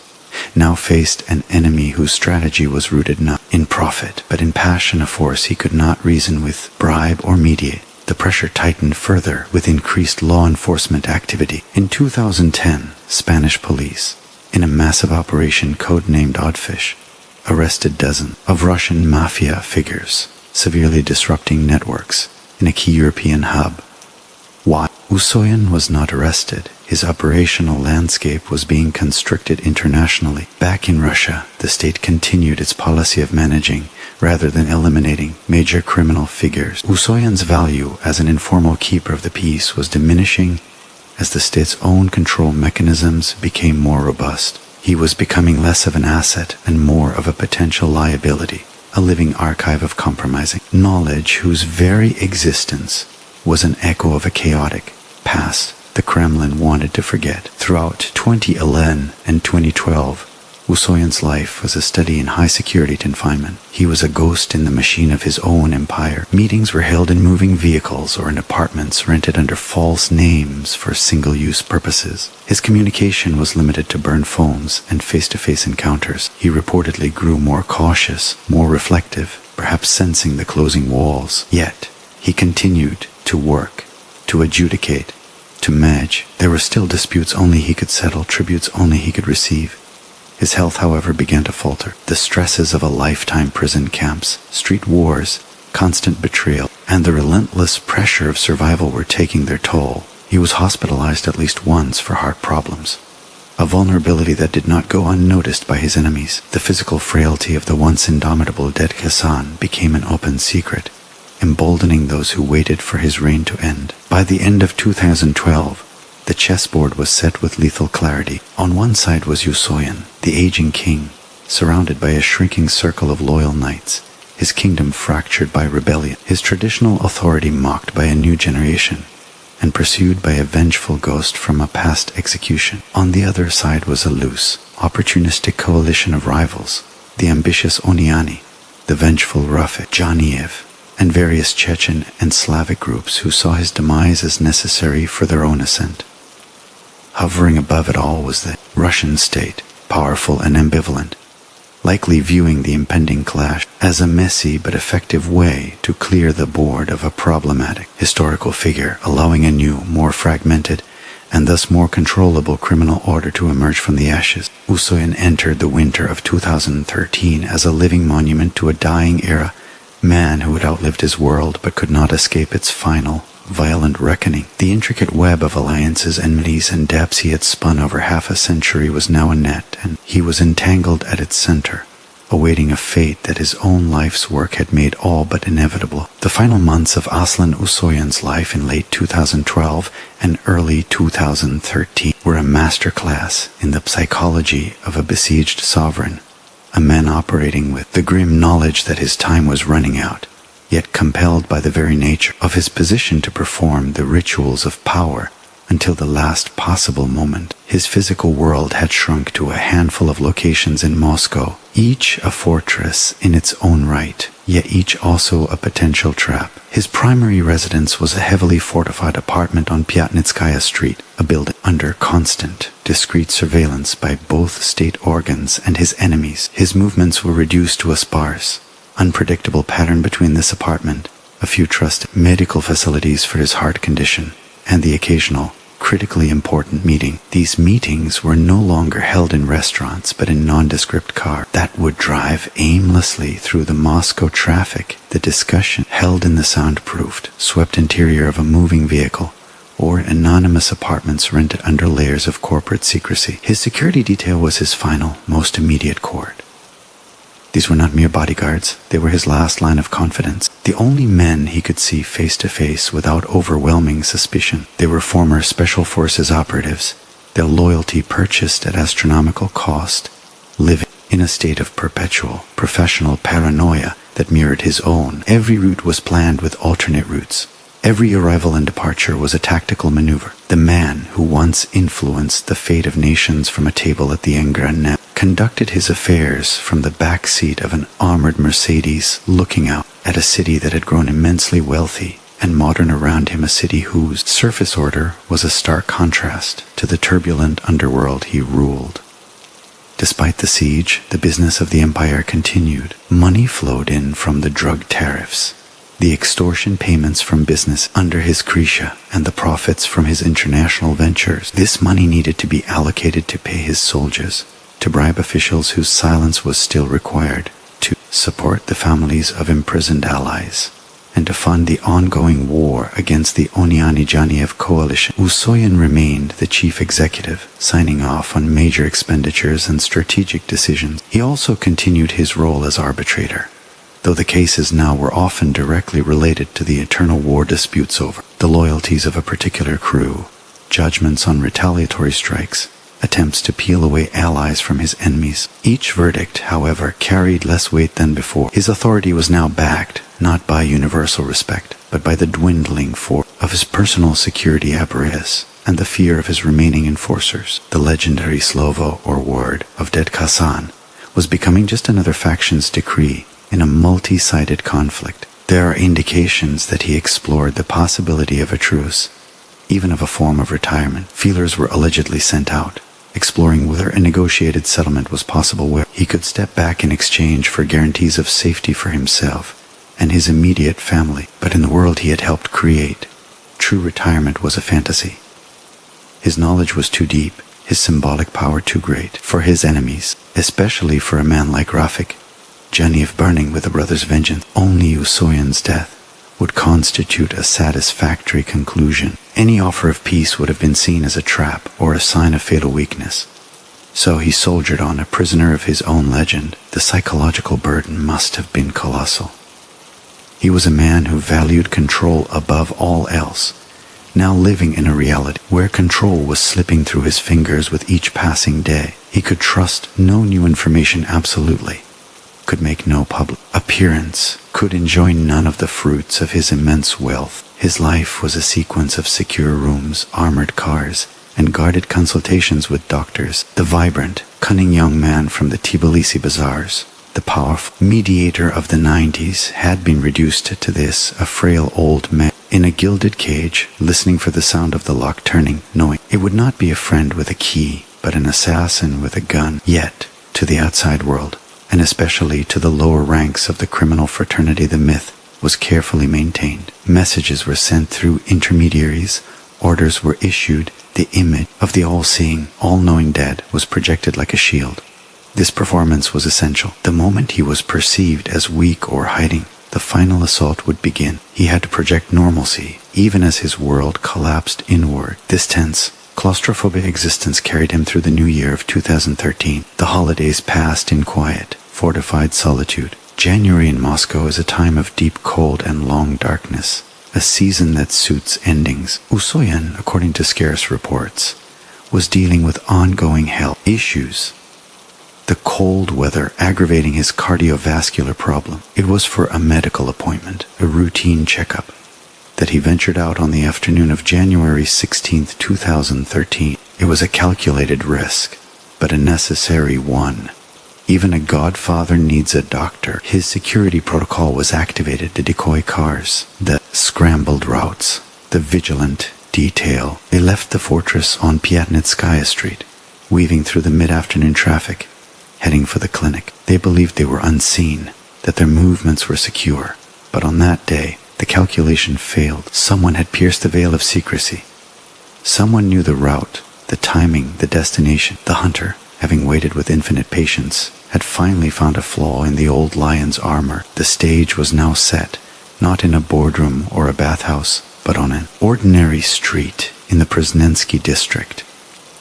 now faced an enemy whose strategy was rooted not in profit, but in passion, a force he could not reason with, bribe, or mediate. The pressure tightened further with increased law enforcement activity. In 2010, Spanish police, in a massive operation codenamed Oddfish, arrested dozens of Russian Mafia figures, severely disrupting networks in a key European hub. Usoyan was not arrested. His operational landscape was being constricted internationally. Back in Russia, the state continued its policy of managing, rather than eliminating, major criminal figures. Usoyan's value as an informal keeper of the peace was diminishing as the state's own control mechanisms became more robust. He was becoming less of an asset and more of a potential liability, a living archive of compromising knowledge whose very existence was an echo of a chaotic past the Kremlin wanted to forget. Throughout 2011 and 2012, Usoyan's life was a study in high-security confinement. He was a ghost in the machine of his own empire. Meetings were held in moving vehicles or in apartments rented under false names for single-use purposes. His communication was limited to burn phones and face-to-face encounters. He reportedly grew more cautious, more reflective, perhaps sensing the closing walls. Yet, he continued to work, to adjudicate, to manage. There were still disputes only he could settle, tributes only he could receive. His health, however, began to falter. The stresses of a lifetime prison camps, street wars, constant betrayal, and the relentless pressure of survival were taking their toll. He was hospitalized at least once for heart problems, a vulnerability that did not go unnoticed by his enemies. The physical frailty of the once indomitable Ded Khasan became an open secret, emboldening those who waited for his reign to end. By the end of 2012, the chessboard was set with lethal clarity. On one side was Usoyan, the aging king, surrounded by a shrinking circle of loyal knights, his kingdom fractured by rebellion, his traditional authority mocked by a new generation, and pursued by a vengeful ghost from a past execution. On the other side was a loose, opportunistic coalition of rivals, the ambitious Oniani, the vengeful Rafik, Janiev, and various Chechen and Slavic groups who saw his demise as necessary for their own ascent. Hovering above it all was the Russian state, powerful and ambivalent, likely viewing the impending clash as a messy but effective way to clear the board of a problematic historical figure, allowing a new, more fragmented, and thus more controllable criminal order to emerge from the ashes. Usoyan entered the winter of 2013 as a living monument to a dying era, man who had outlived his world but could not escape its final, violent reckoning. The intricate web of alliances, enmities, and depths he had spun over half a century was now a net, and he was entangled at its center, awaiting a fate that his own life's work had made all but inevitable. The final months of Aslan Usoyan's life in late 2012 and early 2013 were a masterclass in the psychology of a besieged sovereign, a man operating with the grim knowledge that his time was running out, yet compelled by the very nature of his position to perform the rituals of power until the last possible moment. His physical world had shrunk to a handful of locations in Moscow, each a fortress in its own right, yet each also a potential trap. His primary residence was a heavily fortified apartment on Pyatnitskaya Street, a building under constant, discreet surveillance by both state organs and his enemies. His movements were reduced to a sparse, unpredictable pattern between this apartment, a few trusted medical facilities for his heart condition, and the occasional, critically important meeting. These meetings were no longer held in restaurants but in nondescript cars that would drive aimlessly through the Moscow traffic. The discussion held in the soundproofed, swept interior of a moving vehicle, or anonymous apartments rented under layers of corporate secrecy. His security detail was his final, most immediate court. These were not mere bodyguards, they were his last line of confidence, the only men he could see face to face without overwhelming suspicion. They were former Special Forces operatives, their loyalty purchased at astronomical cost, living in a state of perpetual, professional paranoia that mirrored his own. Every route was planned with alternate routes. Every arrival and departure was a tactical maneuver. The man who once influenced the fate of nations from a table at the Engran conducted his affairs from the back seat of an armored Mercedes, looking out at a city that had grown immensely wealthy and modern around him, a city whose surface order was a stark contrast to the turbulent underworld he ruled. Despite the siege, the business of the empire continued. Money flowed in from the drug tariffs, the extortion payments from business under his Krisha, and the profits from his international ventures. This money needed to be allocated to pay his soldiers, to bribe officials whose silence was still required, to support the families of imprisoned allies. and to fund the ongoing war against the Oniani-Janiev coalition. Usoyan remained the chief executive, signing off on major expenditures and strategic decisions. He also continued his role as arbitrator, though the cases now were often directly related to the internal war disputes over the loyalties of a particular crew, judgments on retaliatory strikes, attempts to peel away allies from his enemies. Each verdict, however, carried less weight than before. His authority was now backed, not by universal respect, but by the dwindling force of his personal security apparatus and the fear of his remaining enforcers. The legendary slovo, or word, of Ded Khasan was becoming just another faction's decree in a multi-sided conflict. There are indications that he explored the possibility of a truce, even of a form of retirement. Feelers were allegedly sent out, exploring whether a negotiated settlement was possible where he could step back in exchange for guarantees of safety for himself and his immediate family. But in the world he had helped create, true retirement was a fantasy. His knowledge was too deep, his symbolic power too great for his enemies, especially for a man like Rafik. Janiev burning with a brother's vengeance. Only Usoyan's death would constitute a satisfactory conclusion. Any offer of peace would have been seen as a trap or a sign of fatal weakness. So he soldiered on, a prisoner of his own legend. The psychological burden must have been colossal. He was a man who valued control above all else, now living in a reality where control was slipping through his fingers with each passing day. He could trust no new information absolutely, could make no public appearance, could enjoy none of the fruits of his immense wealth. His life was a sequence of secure rooms, armored cars, and guarded consultations with doctors. The vibrant, cunning young man from the Tbilisi bazaars, the powerful mediator of the 90s, had been reduced to this, a frail old man in a gilded cage, listening for the sound of the lock turning, knowing it would not be a friend with a key, but an assassin with a gun. Yet, to the outside world, and especially to the lower ranks of the criminal fraternity, the myth was carefully maintained. Messages were sent through intermediaries, orders were issued, the image of the all-seeing, all-knowing dead was projected like a shield. This performance was essential. The moment he was perceived as weak or hiding, the final assault would begin. He had to project normalcy, even as his world collapsed inward. This tense, claustrophobic existence carried him through the new year of 2013. The holidays passed in quiet, fortified solitude. January in Moscow is a time of deep cold and long darkness, a season that suits endings. Usoyan, according to scarce reports, was dealing with ongoing health issues. The cold weather aggravating his cardiovascular problem. It was for a medical appointment, a routine checkup, that he ventured out on the afternoon of January 16, 2013. It was a calculated risk, but a necessary one. Even a godfather needs a doctor. His security protocol was activated to decoy cars, the scrambled routes, the vigilant detail. They left the fortress on Pyatnitskaya Street, weaving through the mid-afternoon traffic, heading for the clinic. They believed they were unseen, that their movements were secure. But on that day, the calculation failed. Someone had pierced the veil of secrecy. Someone knew the route, the timing, the destination. The hunter, having waited with infinite patience, had finally found a flaw in the old lion's armor. The stage was now set, not in a boardroom or a bathhouse, but on an ordinary street in the Presnensky district,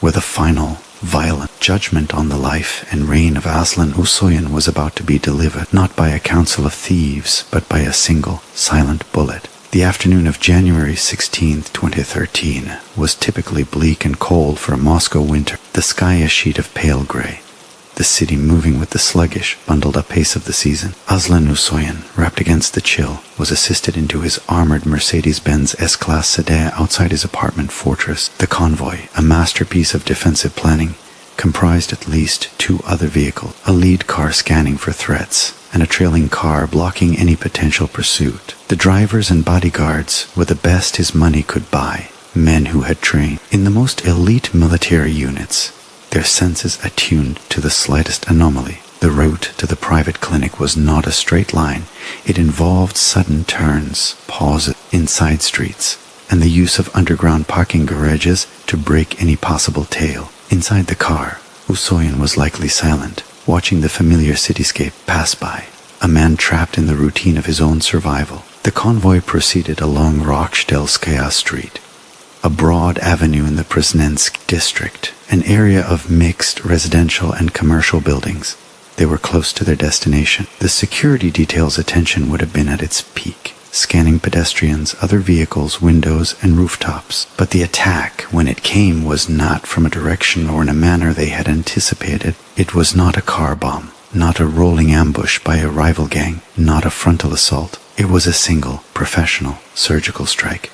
where the final, violent judgment on the life and reign of Aslan Usoyan was about to be delivered, not by a council of thieves, but by a single, silent bullet. The afternoon of January 16, 2013, was typically bleak and cold for a Moscow winter, the sky a sheet of pale grey, the city moving with the sluggish, bundled-up pace of the season. Aslan Usoyan, wrapped against the chill, was assisted into his armored Mercedes-Benz S-Class sedan outside his apartment fortress. The convoy, a masterpiece of defensive planning, comprised at least 2 other vehicles, a lead car scanning for threats, and a trailing car blocking any potential pursuit. The drivers and bodyguards were the best his money could buy, men who had trained in the most elite military units, their senses attuned to the slightest anomaly. The route to the private clinic was not a straight line. It involved sudden turns, pauses in side streets, and the use of underground parking garages to break any possible tail. Inside the car, Usoyan was likely silent, watching the familiar cityscape pass by, a man trapped in the routine of his own survival. The convoy proceeded along Rochdelsskaya Street, a broad avenue in the Presnensk district, an area of mixed residential and commercial buildings. They were close to their destination. The security detail's attention would have been at its peak, scanning pedestrians, other vehicles, windows, and rooftops. But the attack, when it came, was not from a direction or in a manner they had anticipated. It was not a car bomb, not a rolling ambush by a rival gang, not a frontal assault. It was a single, professional, surgical strike.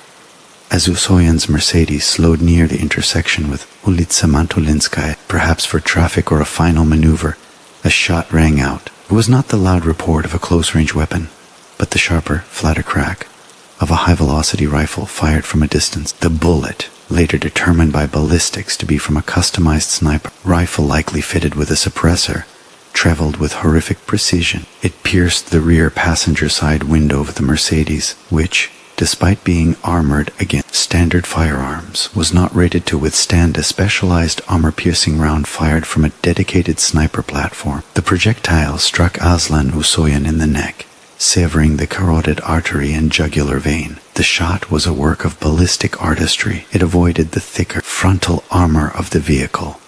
As Usoyan's Mercedes slowed near the intersection with Ulitsa Mantulinskaya, perhaps for traffic or a final maneuver, a shot rang out. It was not the loud report of a close-range weapon, but the sharper, flatter crack of a high-velocity rifle fired from a distance. The bullet, later determined by ballistics to be from a customized sniper rifle likely fitted with a suppressor, traveled with horrific precision. It pierced the rear passenger side window of the Mercedes, which, despite being armored against standard firearms, was not rated to withstand a specialized armor-piercing round fired from a dedicated sniper platform. The projectile struck Aslan Usoyan in the neck, severing the carotid artery and jugular vein. The shot was a work of ballistic artistry. It avoided the thicker frontal armor of the vehicle,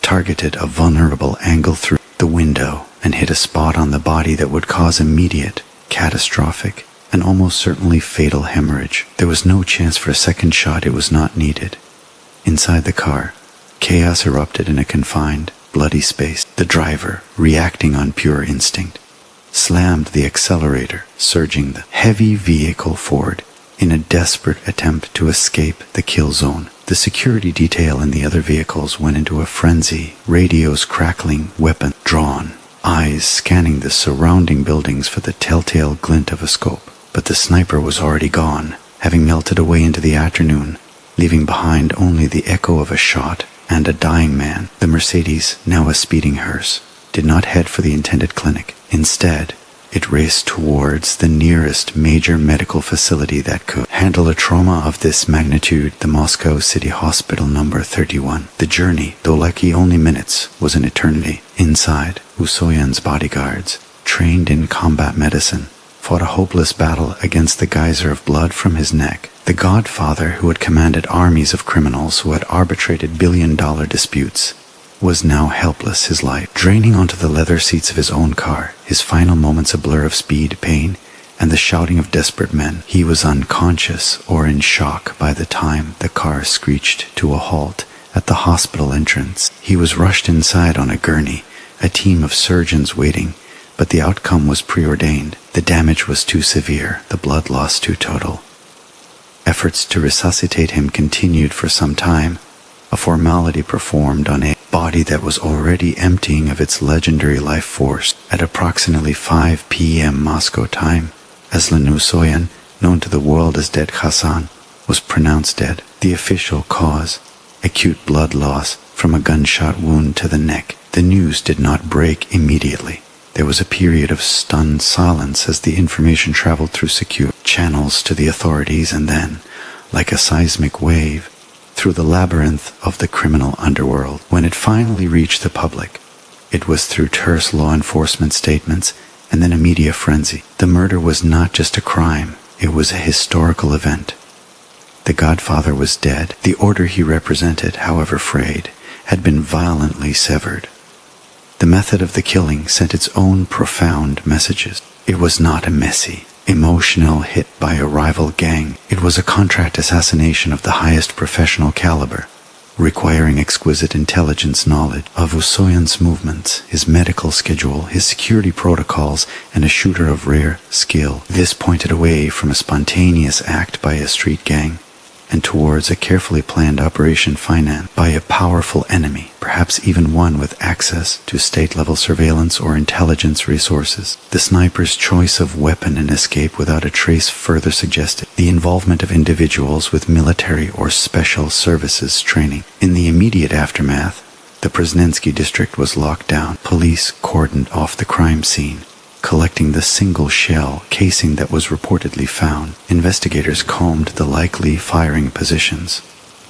targeted a vulnerable angle through the window, and hit a spot on the body that would cause immediate, catastrophic, and almost certainly fatal hemorrhage. There was no chance for a second shot. It was not needed. Inside the car, chaos erupted in a confined, bloody space. The driver, reacting on pure instinct, slammed the accelerator, surging the heavy vehicle forward in a desperate attempt to escape the kill zone. The security detail in the other vehicles went into a frenzy, radios crackling, weapon drawn, eyes scanning the surrounding buildings for the telltale glint of a scope. But the sniper was already gone, having melted away into the afternoon, leaving behind only the echo of a shot and a dying man. The Mercedes, now a speeding hearse, did not head for the intended clinic. Instead, it raced towards the nearest major medical facility that could handle a trauma of this magnitude, the Moscow City Hospital number 31. The journey, though likely only minutes, was an eternity. Inside, Usoyan's bodyguards, trained in combat medicine, fought a hopeless battle against the geyser of blood from his neck. The godfather who had commanded armies of criminals who had arbitrated billion-dollar disputes was now helpless, his life draining onto the leather seats of his own car, his final moments a blur of speed, pain, and the shouting of desperate men. He was unconscious or in shock by the time the car screeched to a halt at the hospital entrance. He was rushed inside on a gurney, a team of surgeons waiting, but the outcome was preordained. The damage was too severe, the blood loss too total. Efforts to resuscitate him continued for some time, a formality performed on a body that was already emptying of its legendary life force. At approximately 5 p.m. Moscow time, Aslan Usoyan, known to the world as Ded Khasan, was pronounced dead. The official cause, acute blood loss from a gunshot wound to the neck. The news did not break immediately. There was a period of stunned silence as the information traveled through secure channels to the authorities and then, like a seismic wave, through the labyrinth of the criminal underworld. When it finally reached the public, it was through terse law enforcement statements and then a media frenzy. The murder was not just a crime, it was a historical event. The godfather was dead. The order he represented, however frayed, had been violently severed. The method of the killing sent its own profound messages. It was not a messy, emotional hit by a rival gang. It was a contract assassination of the highest professional caliber, requiring exquisite intelligence, knowledge of Usoyan's movements, his medical schedule, his security protocols, and a shooter of rare skill. This pointed away from a spontaneous act by a street gang and towards a carefully planned operation financed by a powerful enemy, perhaps even one with access to state-level surveillance or intelligence resources. The sniper's choice of weapon and escape without a trace further suggested the involvement of individuals with military or special services training. In the immediate aftermath, the Presnensky district was locked down. Police cordoned off the crime scene, collecting the single shell casing that was reportedly found. Investigators combed the likely firing positions,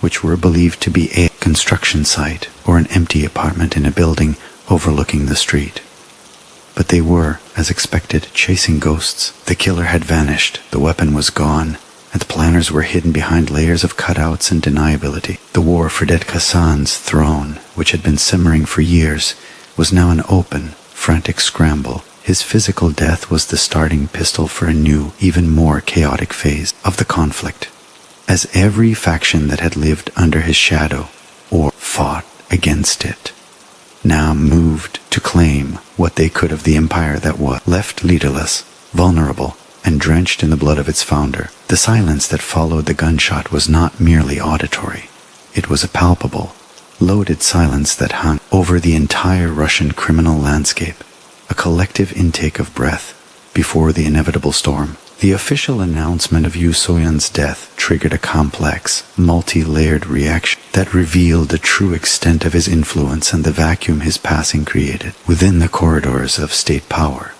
which were believed to be a construction site or an empty apartment in a building overlooking the street. But they were, as expected, chasing ghosts. The killer had vanished, the weapon was gone, and the planners were hidden behind layers of cutouts and deniability. The war for Ded Khasan's throne, which had been simmering for years, was now an open, frantic scramble. His physical death was the starting pistol for a new, even more chaotic phase of the conflict, as every faction that had lived under his shadow, or fought against it, now moved to claim what they could of the empire that was, left leaderless, vulnerable, and drenched in the blood of its founder. The silence that followed the gunshot was not merely auditory. It was a palpable, loaded silence that hung over the entire Russian criminal landscape, a collective intake of breath before the inevitable storm. The official announcement of Usoyan's death triggered a complex, multi-layered reaction that revealed the true extent of his influence and the vacuum his passing created within the corridors of state power.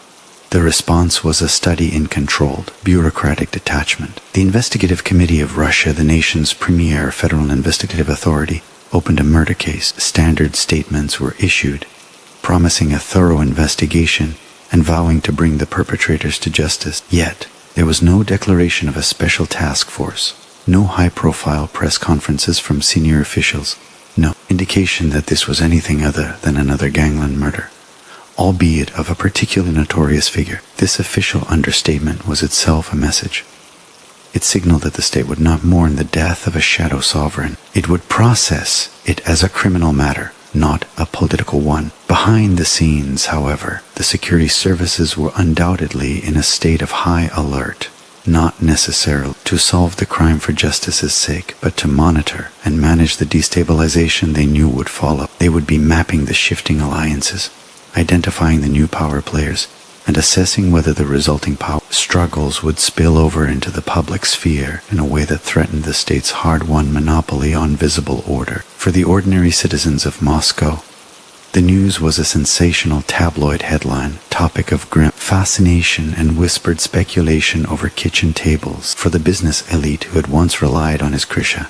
The response was a study in controlled, bureaucratic detachment. The Investigative Committee of Russia, the nation's premier federal investigative authority, opened a murder case. Standard statements were issued, promising a thorough investigation and vowing to bring the perpetrators to justice. Yet, there was no declaration of a special task force, no high-profile press conferences from senior officials, no indication that this was anything other than another gangland murder, albeit of a particularly notorious figure. This official understatement was itself a message. It signaled that the state would not mourn the death of a shadow sovereign. It would process it as a criminal matter, not a political one. Behind the scenes, however, the security services were undoubtedly in a state of high alert, not necessarily to solve the crime for justice's sake, but to monitor and manage the destabilization they knew would follow. They would be mapping the shifting alliances, identifying the new power players, and assessing whether the resulting power struggles would spill over into the public sphere in a way that threatened the state's hard-won monopoly on visible order. For the ordinary citizens of Moscow, the news was a sensational tabloid headline, topic of grim fascination and whispered speculation over kitchen tables for the business elite who had once relied on his krisha.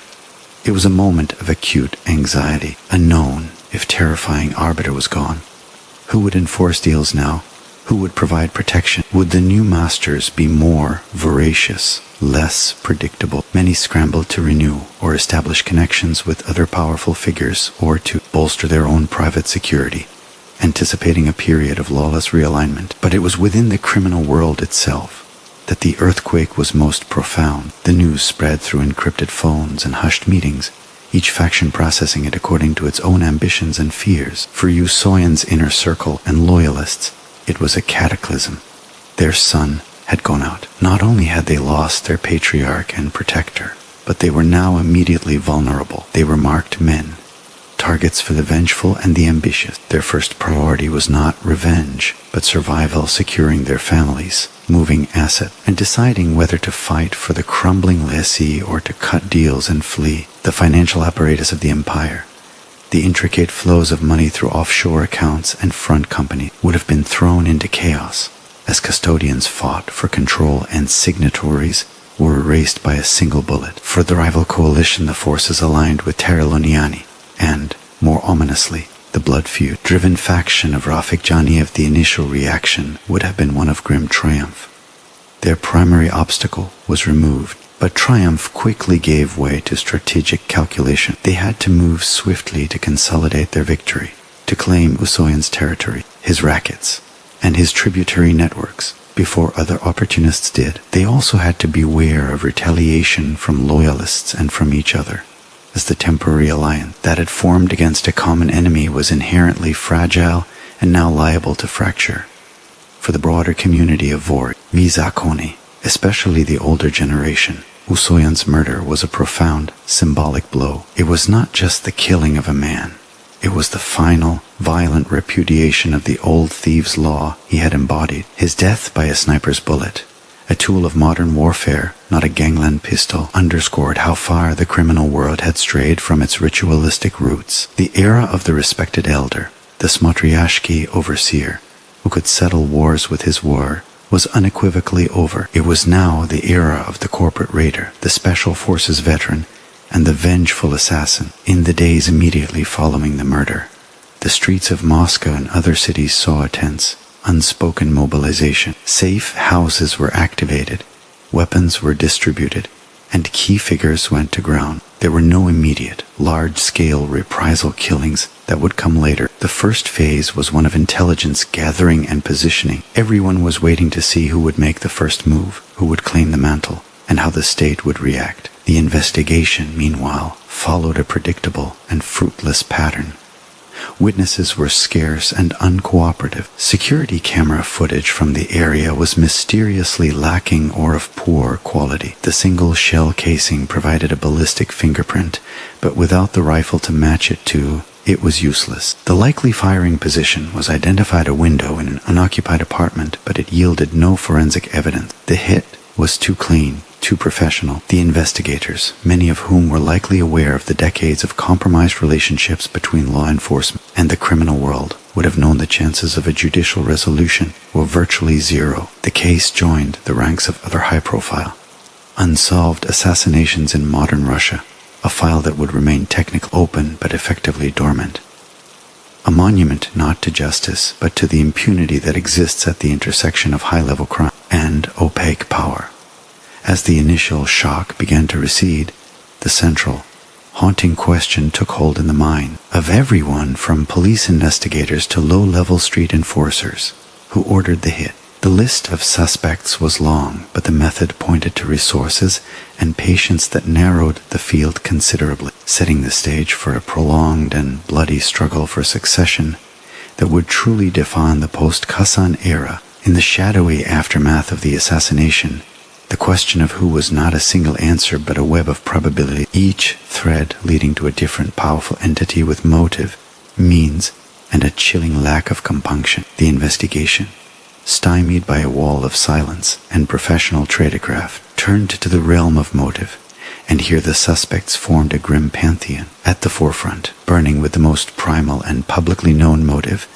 It was a moment of acute anxiety. A known, if terrifying, arbiter was gone. Who would enforce deals now? Who would provide protection? Would the new masters be more voracious, less predictable? Many scrambled to renew or establish connections with other powerful figures or to bolster their own private security, anticipating a period of lawless realignment. But it was within the criminal world itself that the earthquake was most profound. The news spread through encrypted phones and hushed meetings, each faction processing it according to its own ambitions and fears. For Usoyan's inner circle and loyalists, it was a cataclysm. Their sun had gone out. Not only had they lost their patriarch and protector, but they were now immediately vulnerable. They were marked men, targets for the vengeful and the ambitious. Their first priority was not revenge, but survival, securing their families, moving assets, and deciding whether to fight for the crumbling lessee or to cut deals and flee. The financial apparatus of the empire, the intricate flows of money through offshore accounts and front company, would have been thrown into chaos as custodians fought for control and signatories were erased by a single bullet. For the rival coalition, the forces aligned with Terraloniani and, more ominously, the blood feud-driven faction of Rafik Janiev. The initial reaction would have been one of grim triumph. Their primary obstacle was removed, but triumph quickly gave way to strategic calculation. They had to move swiftly to consolidate their victory, to claim Usoyan's territory, his rackets, and his tributary networks before other opportunists did. They also had to beware of retaliation from loyalists and from each other, as the temporary alliance that had formed against a common enemy was inherently fragile and now liable to fracture. For the broader community of Vor, Zakone, especially the older generation, Usoyan's murder was a profound, symbolic blow. It was not just the killing of a man. It was the final, violent repudiation of the old thieves' law he had embodied. His death by a sniper's bullet, a tool of modern warfare, not a gangland pistol, underscored how far the criminal world had strayed from its ritualistic roots. The era of the respected elder, the Smotriashki overseer, who could settle wars with his war, was unequivocally over. It was now the era of the corporate raider, the special forces veteran, and the vengeful assassin. In the days immediately following the murder, the streets of Moscow and other cities saw a tense, unspoken mobilization. Safe houses were activated, weapons were distributed, and key figures went to ground. There were no immediate, large-scale reprisal killings that would come later. The first phase was one of intelligence gathering and positioning. Everyone was waiting to see who would make the first move, who would claim the mantle, and how the state would react. The investigation, meanwhile, followed a predictable and fruitless pattern. Witnesses were scarce and uncooperative. Security camera footage from the area was mysteriously lacking or of poor quality. The single shell casing provided a ballistic fingerprint, but without the rifle to match it to, it was useless. The likely firing position was identified a window in an unoccupied apartment, but it yielded no forensic evidence. The hit was too clean, too professional. The investigators, many of whom were likely aware of the decades of compromised relationships between law enforcement and the criminal world, would have known the chances of a judicial resolution were virtually zero. The case joined the ranks of other high-profile, unsolved assassinations in modern Russia, a file that would remain technically open but effectively dormant. A monument not to justice, but to the impunity that exists at the intersection of high-level crime and opaque power. As the initial shock began to recede, the central, haunting question took hold in the mind of everyone from police investigators to low-level street enforcers who ordered the hit. The list of suspects was long, but the method pointed to resources and patience that narrowed the field considerably, setting the stage for a prolonged and bloody struggle for succession that would truly define the post-Khasan era. In the shadowy aftermath of the assassination, the question of who was not a single answer but a web of probability, each thread leading to a different powerful entity with motive, means, and a chilling lack of compunction. The investigation, stymied by a wall of silence and professional tradecraft, turned to the realm of motive, and here the suspects formed a grim pantheon. At the forefront, burning with the most primal and publicly known motive,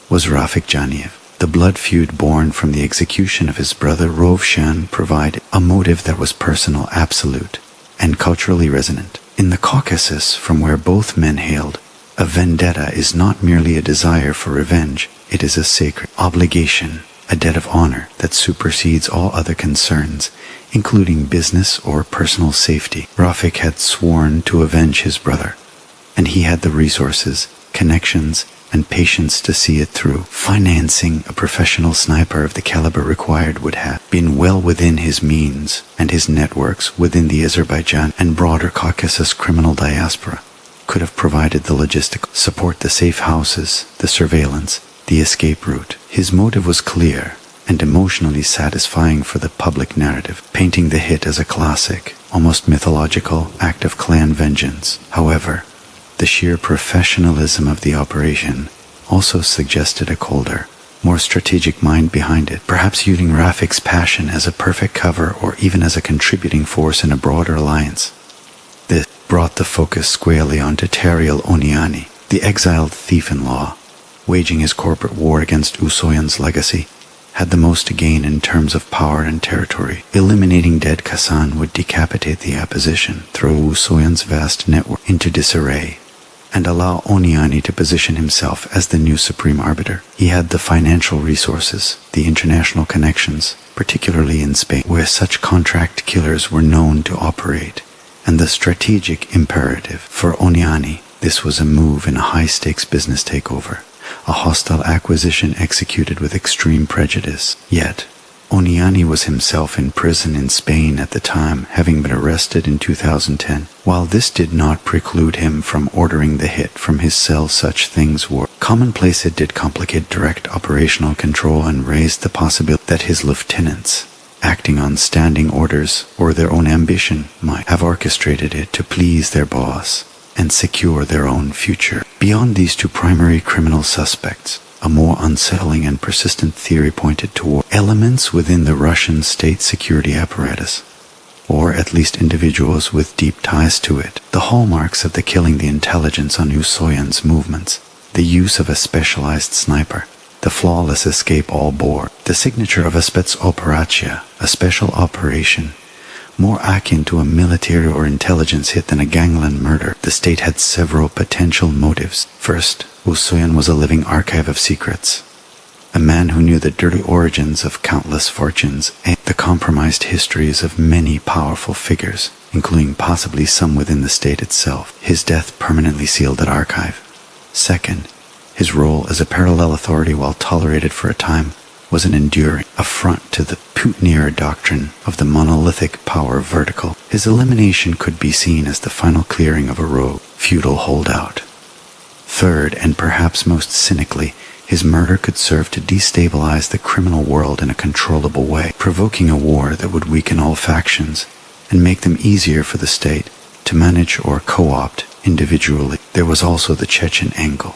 was Rafik Janiev. The blood feud born from the execution of his brother Rovshan provided a motive that was personal, absolute, and culturally resonant. In the Caucasus, from where both men hailed, a vendetta is not merely a desire for revenge, it is a sacred obligation, a debt of honor that supersedes all other concerns, including business or personal safety. Rafik had sworn to avenge his brother, and he had the resources, connections, and patience to see it through. Financing a professional sniper of the caliber required would have been well within his means, and his networks within the Azerbaijan and broader Caucasus criminal diaspora could have provided the logistic support, the safe houses, the surveillance, the escape route. His motive was clear and emotionally satisfying for the public narrative, painting the hit as a classic, almost mythological act of clan vengeance. However, the sheer professionalism of the operation also suggested a colder, more strategic mind behind it, perhaps using Rafik's passion as a perfect cover or even as a contributing force in a broader alliance. This brought the focus squarely onto Tariel Oniani, the exiled thief-in-law, waging his corporate war against Usoyan's legacy, had the most to gain in terms of power and territory. Eliminating Ded Khasan would decapitate the opposition, throw Usoyan's vast network into disarray, and allow Oniani to position himself as the new supreme arbiter. He had the financial resources, the international connections, particularly in Spain, where such contract killers were known to operate, and the strategic imperative. For Oniani, this was a move in a high-stakes business takeover, a hostile acquisition executed with extreme prejudice. Yet, Oniani was himself in prison in Spain at the time, having been arrested in 2010. While this did not preclude him from ordering the hit from his cell, such things were commonplace. It did complicate direct operational control and raised the possibility that his lieutenants, acting on standing orders or their own ambition, might have orchestrated it to please their boss and secure their own future. Beyond these two primary criminal suspects, a more unsettling and persistent theory pointed toward elements within the Russian state security apparatus, or at least individuals with deep ties to it. The hallmarks of the killing, the intelligence on Usoyan's movements, the use of a specialized sniper, the flawless escape all bore, the signature of a spetsoperacja, a special operation, more akin to a military or intelligence hit than a gangland murder. The state had several potential motives. First, Usoyan was a living archive of secrets. a man who knew the dirty origins of countless fortunes and the compromised histories of many powerful figures, including possibly some within the state itself. His death permanently sealed that archive. Second, his role as a parallel authority, while tolerated for a time, was an enduring affront to the Putineer doctrine of the monolithic power vertical. His elimination could be seen as the final clearing of a rogue, feudal holdout. Third, and perhaps most cynically, his murder could serve to destabilize the criminal world in a controllable way, provoking a war that would weaken all factions and make them easier for the state to manage or co-opt individually. There was also the Chechen angle.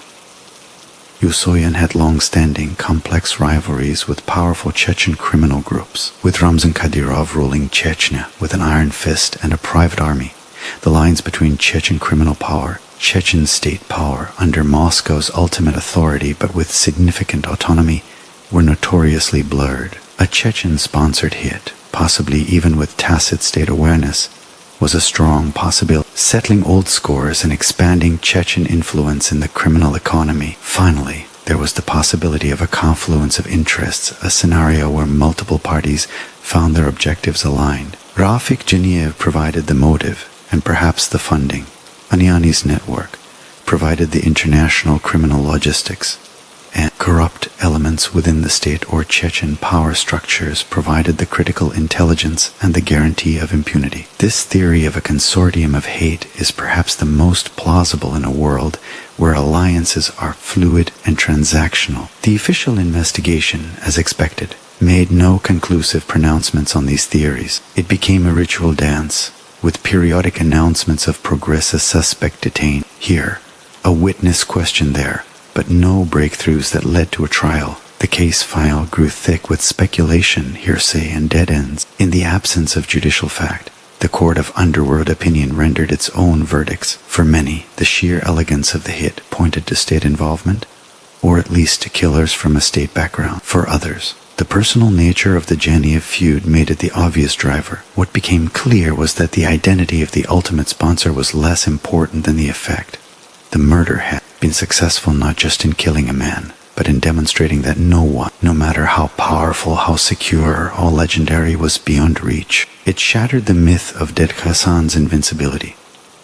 Usoyan had long-standing, complex rivalries with powerful Chechen criminal groups, with Ramzan Kadyrov ruling Chechnya with an iron fist and a private army. The lines between Chechen criminal power, Chechen state power under Moscow's ultimate authority but with significant autonomy, were notoriously blurred. A Chechen-sponsored hit, possibly even with tacit state awareness, was a strong possibility, settling old scores and expanding Chechen influence in the criminal economy. Finally, there was the possibility of a confluence of interests, a scenario where multiple parties found their objectives aligned. Rafik Geniev provided the motive and perhaps the funding. Oniani's network provided the international criminal logistics, and corrupt elements within the state or Chechen power structures provided the critical intelligence and the guarantee of impunity. This theory of a consortium of hate is perhaps the most plausible in a world where alliances are fluid and transactional. The official investigation, as expected, made no conclusive pronouncements on these theories. It became a ritual dance, with periodic announcements of progress, a suspect detained here, a witness questioned there, but no breakthroughs that led to a trial. The case file grew thick with speculation, hearsay, and dead ends. In the absence of judicial fact, the court of Underworld opinion rendered its own verdicts. For many, the sheer elegance of the hit pointed to state involvement, or at least to killers from a state background. For others, the personal nature of the Geniev feud made it the obvious driver. What became clear was that the identity of the ultimate sponsor was less important than the effect. The murder had been successful not just in killing a man, but in demonstrating that no one, no matter how powerful, how secure, how legendary, was beyond reach. It shattered the myth of Ded Khasan's invincibility,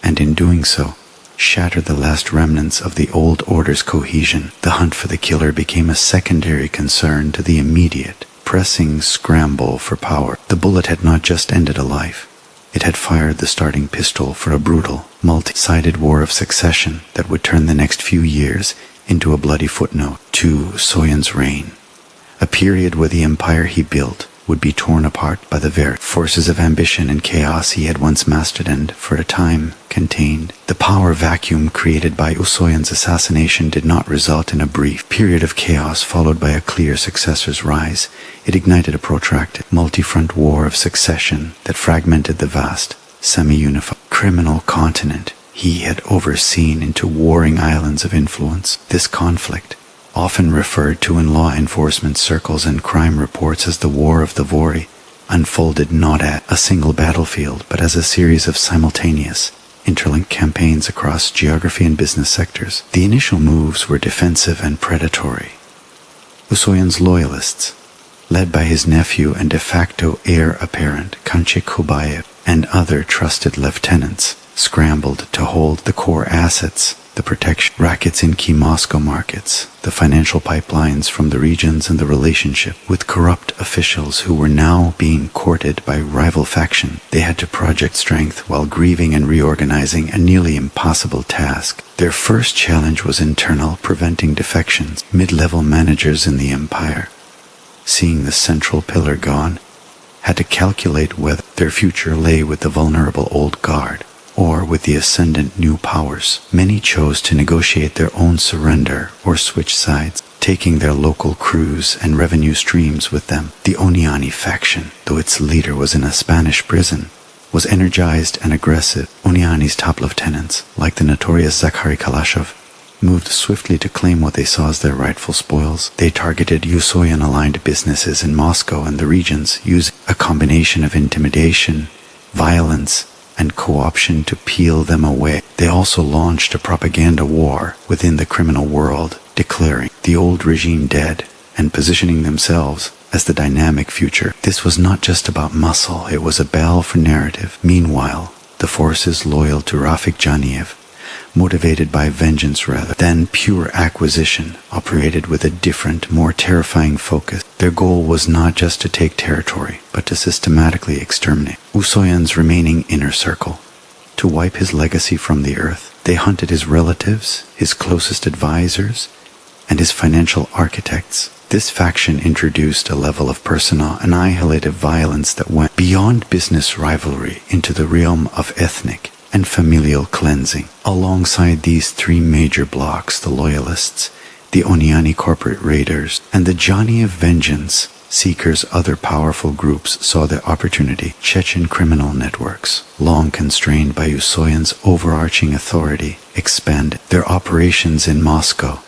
and in doing so, shattered the last remnants of the old order's cohesion. The hunt for the killer became a secondary concern to the immediate, pressing scramble for power. The bullet had not just ended a life. It had fired the starting pistol for a brutal, multi-sided war of succession that would turn the next few years into a bloody footnote to Usoyan's reign. A period where the empire he built would be torn apart by the very forces of ambition and chaos he had once mastered and, for a time, contained. The power vacuum created by Usoyan's assassination did not result in a brief period of chaos followed by a clear successor's rise. It ignited a protracted, multi-front war of succession that fragmented the vast, semi-unified criminal continent he had overseen into warring islands of influence. This conflict, often referred to in law enforcement circles and crime reports as the War of the Vori, unfolded not at a single battlefield but as a series of simultaneous, interlinked campaigns across geography and business sectors. The initial moves were defensive and predatory. Usoyan's loyalists, led by his nephew and de facto heir apparent Kanchik Kubayev and other trusted lieutenants, scrambled to hold the core assets, the protection rackets in key Moscow markets, the financial pipelines from the regions, and the relationship with corrupt officials who were now being courted by rival faction. They had to project strength while grieving and reorganizing, a nearly impossible task. Their first challenge was internal, preventing defections. Mid-level managers in the empire, seeing the central pillar gone, had to calculate whether their future lay with the vulnerable old guard or with the ascendant new powers. Many chose to negotiate their own surrender or switch sides, taking their local crews and revenue streams with them. The Oniani faction, though its leader was in a Spanish prison, was energized and aggressive. Oniani's top lieutenants, like the notorious Zakhary Kalashov, moved swiftly to claim what they saw as their rightful spoils. They targeted Usoyan-aligned businesses in Moscow and the regions, using a combination of intimidation, violence, and co-option to peel them away. They also launched a propaganda war within the criminal world, declaring the old regime dead and positioning themselves as the dynamic future. This was not just about muscle, it was a battle for narrative. Meanwhile, the forces loyal to Rafik Janiev, motivated by vengeance rather than pure acquisition, operated with a different, more terrifying focus. Their goal was not just to take territory, but to systematically exterminate Usoyan's remaining inner circle, to wipe his legacy from the earth. They hunted his relatives, his closest advisors, and his financial architects. This faction introduced a level of personal, annihilative violence that went beyond business rivalry into the realm of ethnic and familial cleansing. Alongside these three major blocks, the Loyalists, the Oniani corporate raiders, and the Janiev vengeance seekers, other powerful groups saw their opportunity. Chechen criminal networks, long constrained by Usoyan's overarching authority, expanded their operations in Moscow,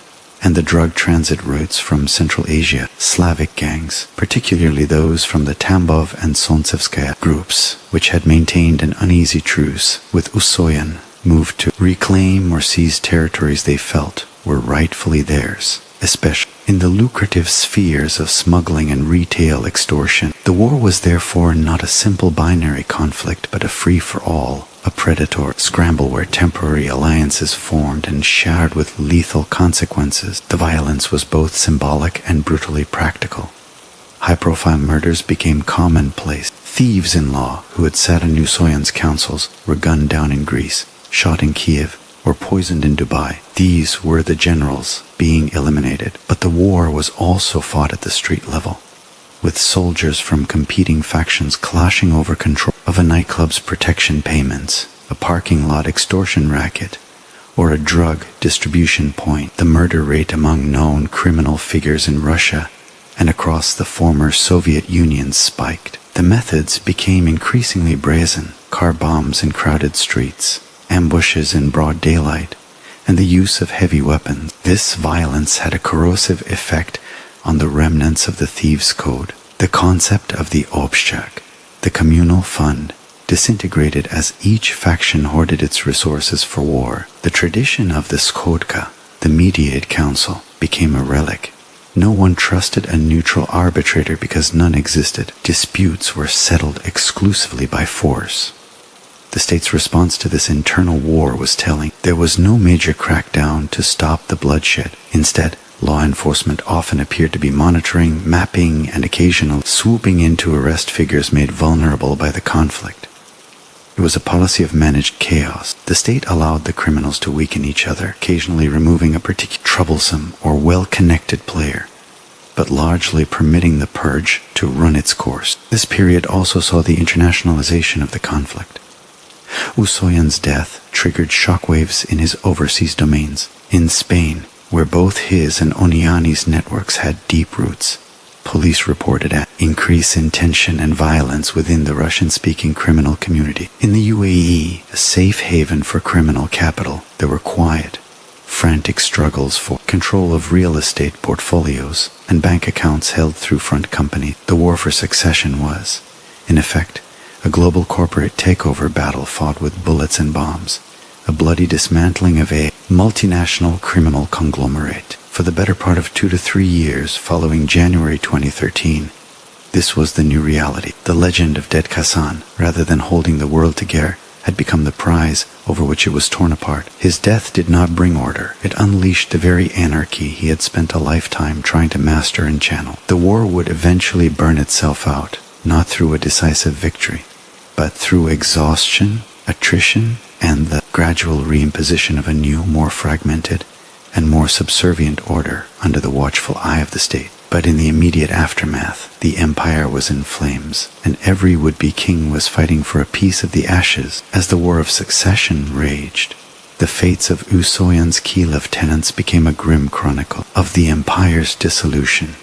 and the drug transit routes from Central Asia. Slavic gangs, particularly those from the Tambov and Solntsevskaya groups, which had maintained an uneasy truce with Usoyan, moved to reclaim or seize territories they felt were rightfully theirs, especially in the lucrative spheres of smuggling and retail extortion. The war was therefore not a simple binary conflict, but a free-for-all, a predatory scramble where temporary alliances formed and shared with lethal consequences. The violence was both symbolic and brutally practical. High-profile murders became commonplace. Thieves-in-law who had sat in Usoyan's councils were gunned down in Greece, shot in Kiev, or poisoned in Dubai. These were the generals being eliminated, but the war was also fought at the street level, with soldiers from competing factions clashing over control of a nightclub's protection payments, a parking lot extortion racket, or a drug distribution point. The murder rate among known criminal figures in Russia and across the former Soviet Union spiked. The methods became increasingly brazen: car bombs in crowded streets, ambushes in broad daylight, and the use of heavy weapons. This violence had a corrosive effect on the remnants of the thieves' code. The concept of the obshchak, the communal fund, disintegrated as each faction hoarded its resources for war. The tradition of the skodka, the mediated council, became a relic. No one trusted a neutral arbitrator because none existed. Disputes were settled exclusively by force. The state's response to this internal war was telling. There was no major crackdown to stop the bloodshed. Instead, law enforcement often appeared to be monitoring, mapping, and occasionally swooping in to arrest figures made vulnerable by the conflict. It was a policy of managed chaos. The state allowed the criminals to weaken each other, occasionally removing a particularly troublesome or well-connected player, but largely permitting the purge to run its course. This period also saw the internationalization of the conflict. Usoyan's death triggered shockwaves in his overseas domains. In Spain, where both his and Oniani's networks had deep roots, police reported an increase in tension and violence within the Russian-speaking criminal community. In the UAE, a safe haven for criminal capital, there were quiet, frantic struggles for control of real estate portfolios and bank accounts held through front companies. The war for succession was, in effect, a global corporate takeover battle fought with bullets and bombs, a bloody dismantling of a multinational criminal conglomerate. For the better part of 2 to 3 years following January 2013, this was the new reality. The legend of Ded Khasan, rather than holding the world together, had become the prize over which it was torn apart. His death did not bring order. It unleashed the very anarchy he had spent a lifetime trying to master and channel. The war would eventually burn itself out, not through a decisive victory, but through exhaustion, attrition, and the gradual reimposition of a new, more fragmented, and more subservient order under the watchful eye of the state. But in the immediate aftermath, the empire was in flames, and every would-be king was fighting for a piece of the ashes. As the war of succession raged, the fates of Usoyan's key lieutenants became a grim chronicle of the empire's dissolution,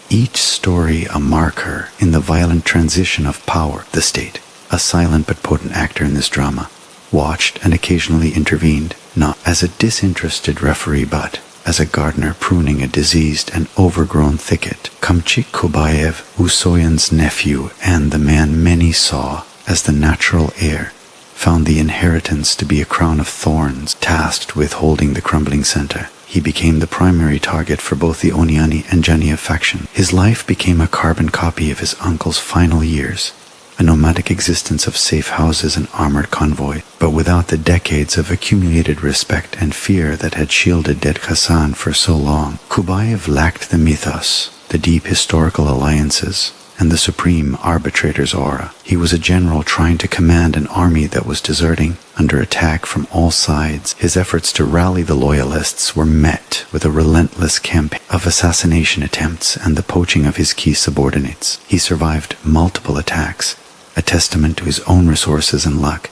each story a marker in the violent transition of power. The state, a silent but potent actor in this drama, watched and occasionally intervened, not as a disinterested referee but as a gardener pruning a diseased and overgrown thicket. Kamchik Kubayev, Usoyan's nephew and the man many saw as the natural heir, found the inheritance to be a crown of thorns, tasked with holding the crumbling center. he became the primary target for both the Oniani and Jania faction. His life became a carbon copy of his uncle's final years, a nomadic existence of safe houses and armored convoy, but without the decades of accumulated respect and fear that had shielded Ded Khasan for so long. Kubayev lacked the mythos, the deep historical alliances, and the supreme arbitrator's aura. He was a general trying to command an army that was deserting, under attack from all sides. His efforts to rally the loyalists were met with a relentless campaign of assassination attempts and the poaching of his key subordinates. He survived multiple attacks, a testament to his own resources and luck,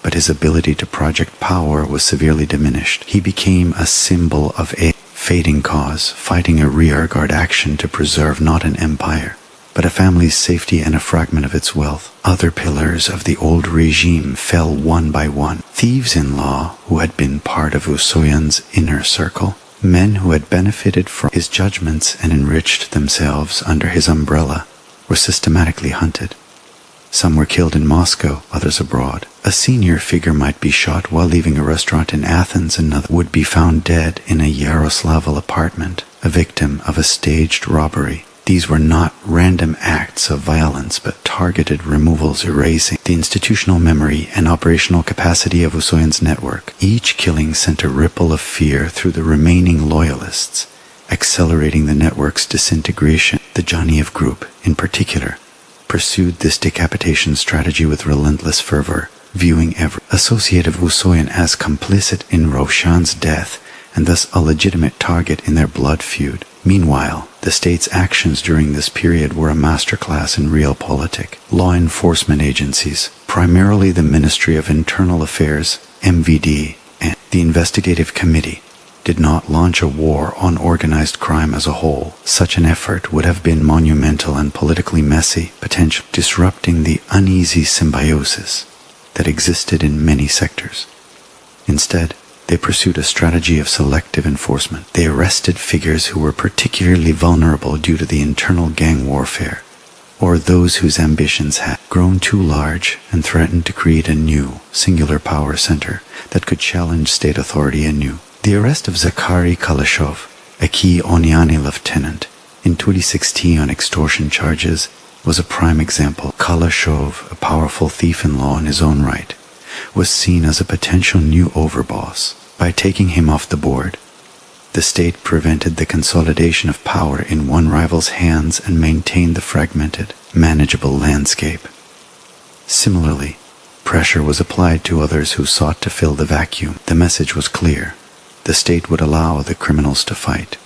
but his ability to project power was severely diminished. He became a symbol of a fading cause, fighting a rearguard action to preserve not an empire, but a family's safety and a fragment of its wealth. Other pillars of the old regime fell one by one. Thieves-in-law who had been part of Usoyan's inner circle, men who had benefited from his judgments and enriched themselves under his umbrella, were systematically hunted. Some were killed in Moscow, others abroad. A senior figure might be shot while leaving a restaurant in Athens, another would be found dead in a Yaroslavl apartment, a victim of a staged robbery. These were not random acts of violence, but targeted removals erasing the institutional memory and operational capacity of Usoyan's network. Each killing sent a ripple of fear through the remaining loyalists, accelerating the network's disintegration. The Janiev group, in particular, pursued this decapitation strategy with relentless fervor, viewing every associate of Usoyan as complicit in Roshan's death and thus a legitimate target in their blood feud. Meanwhile, the state's actions during this period were a masterclass in realpolitik. Law enforcement agencies, primarily the Ministry of Internal Affairs, MVD, and the Investigative Committee, did not launch a war on organized crime as a whole. Such an effort would have been monumental and politically messy, potentially disrupting the uneasy symbiosis that existed in many sectors. Instead, they pursued a strategy of selective enforcement. They arrested figures who were particularly vulnerable due to the internal gang warfare, or those whose ambitions had grown too large and threatened to create a new, singular power center that could challenge state authority anew. The arrest of Zakari Kalashov, a key Oniani lieutenant, in 2016 on extortion charges, was a prime example. Kalashov, a powerful thief-in-law in his own right, was seen as a potential new overboss. By taking him off the board, the state prevented the consolidation of power in one rival's hands and maintained the fragmented, manageable landscape. Similarly, pressure was applied to others who sought to fill the vacuum. The message was clear. The state would allow the criminals to fight,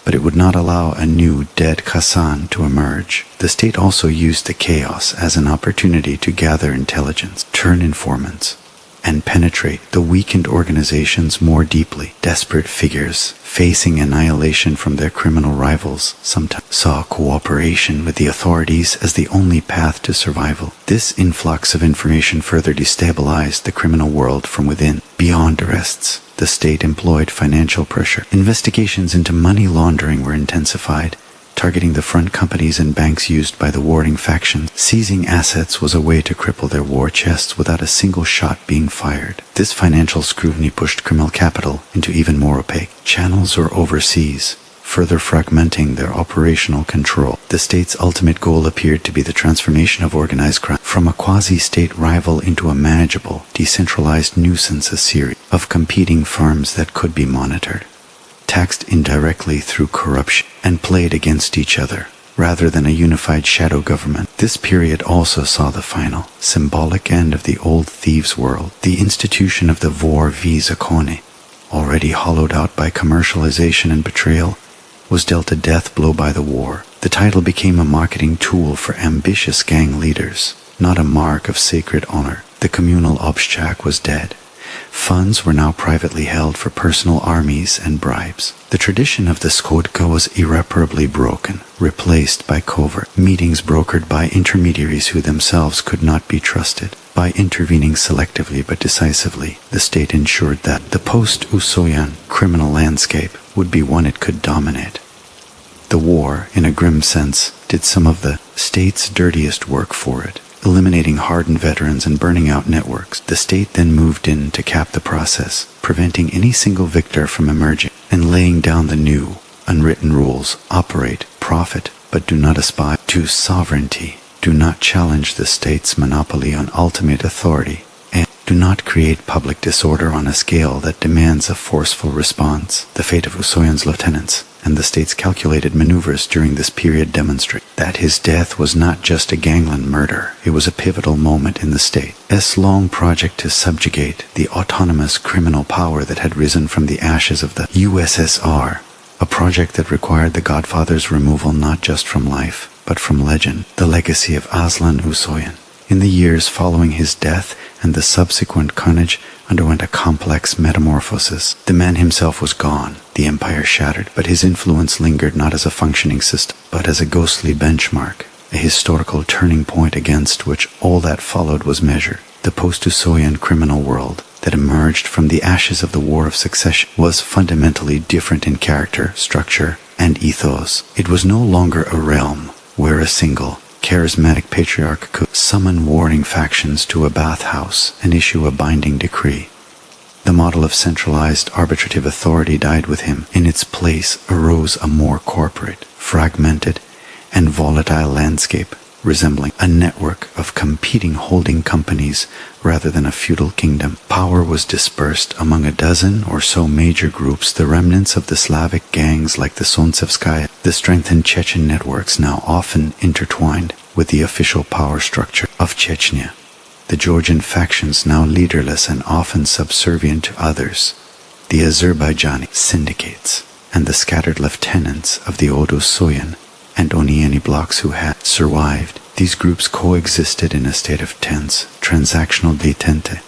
but it would not allow a new Ded Khasan to emerge. The state also used the chaos as an opportunity to gather intelligence, turn informants, and penetrate the weakened organizations more deeply. Desperate figures, facing annihilation from their criminal rivals, sometimes saw cooperation with the authorities as the only path to survival. This influx of information further destabilized the criminal world from within. Beyond arrests, the state employed financial pressure. Investigations into money laundering were intensified, targeting the front companies and banks used by the warring factions. Seizing assets was a way to cripple their war chests without a single shot being fired. This financial scrutiny pushed criminal capital into even more opaque channels or overseas, further fragmenting their operational control. The state's ultimate goal appeared to be the transformation of organized crime from a quasi-state rival into a manageable, decentralized nuisance, a series of competing firms that could be monitored, taxed indirectly through corruption, and played against each other, rather than a unified shadow government. This period also saw the final, symbolic end of the old thieves' world. The institution of the Vor v Zakone, already hollowed out by commercialization and betrayal, was dealt a death blow by the war. The title became a marketing tool for ambitious gang leaders, not a mark of sacred honor. The communal obshchak was dead. Funds were now privately held for personal armies and bribes. The tradition of the skodka was irreparably broken, replaced by covert meetings brokered by intermediaries who themselves could not be trusted. By intervening selectively but decisively, the state ensured that the post-Usoyan criminal landscape would be one it could dominate. The war, in a grim sense, did some of the state's dirtiest work for it. eliminating hardened veterans and burning out networks. The state then moved in to cap the process, preventing any single victor from emerging, and laying down the new, unwritten rules: operate, profit, but do not aspire to sovereignty. Do not challenge the state's monopoly on ultimate authority, and do not create public disorder on a scale that demands a forceful response. The fate of Usoyan's lieutenants and the state's calculated maneuvers during this period demonstrate that his death was not just a gangland murder, it was a pivotal moment in the state's long project to subjugate the autonomous criminal power that had risen from the ashes of the USSR, a project that required the Godfather's removal not just from life, but from legend. The legacy of Aslan Usoyan, in the years following his death and the subsequent carnage, underwent a complex metamorphosis. The man himself was gone, the empire shattered, but his influence lingered not as a functioning system, but as a ghostly benchmark, a historical turning point against which all that followed was measured. The post-Usoyan criminal world that emerged from the ashes of the War of Succession was fundamentally different in character, structure, and ethos. It was no longer a realm where a single, charismatic patriarch could summon warring factions to a bathhouse and issue a binding decree. The model of centralized arbitrative authority died with him. In its place arose a more corporate, fragmented, and volatile landscape, resembling a network of competing holding companies rather than a feudal kingdom. Power was dispersed among a dozen or so major groups, the remnants of the Slavic gangs like the Solntsevskaya. The strengthened Chechen networks now often intertwined with the official power structure of Chechnya. The Georgian factions now leaderless and often subservient to others, the Azerbaijani syndicates, and the scattered lieutenants of the old Usoyan and Onieni blocks who had survived. These groups coexisted in a state of tense, transactional detente,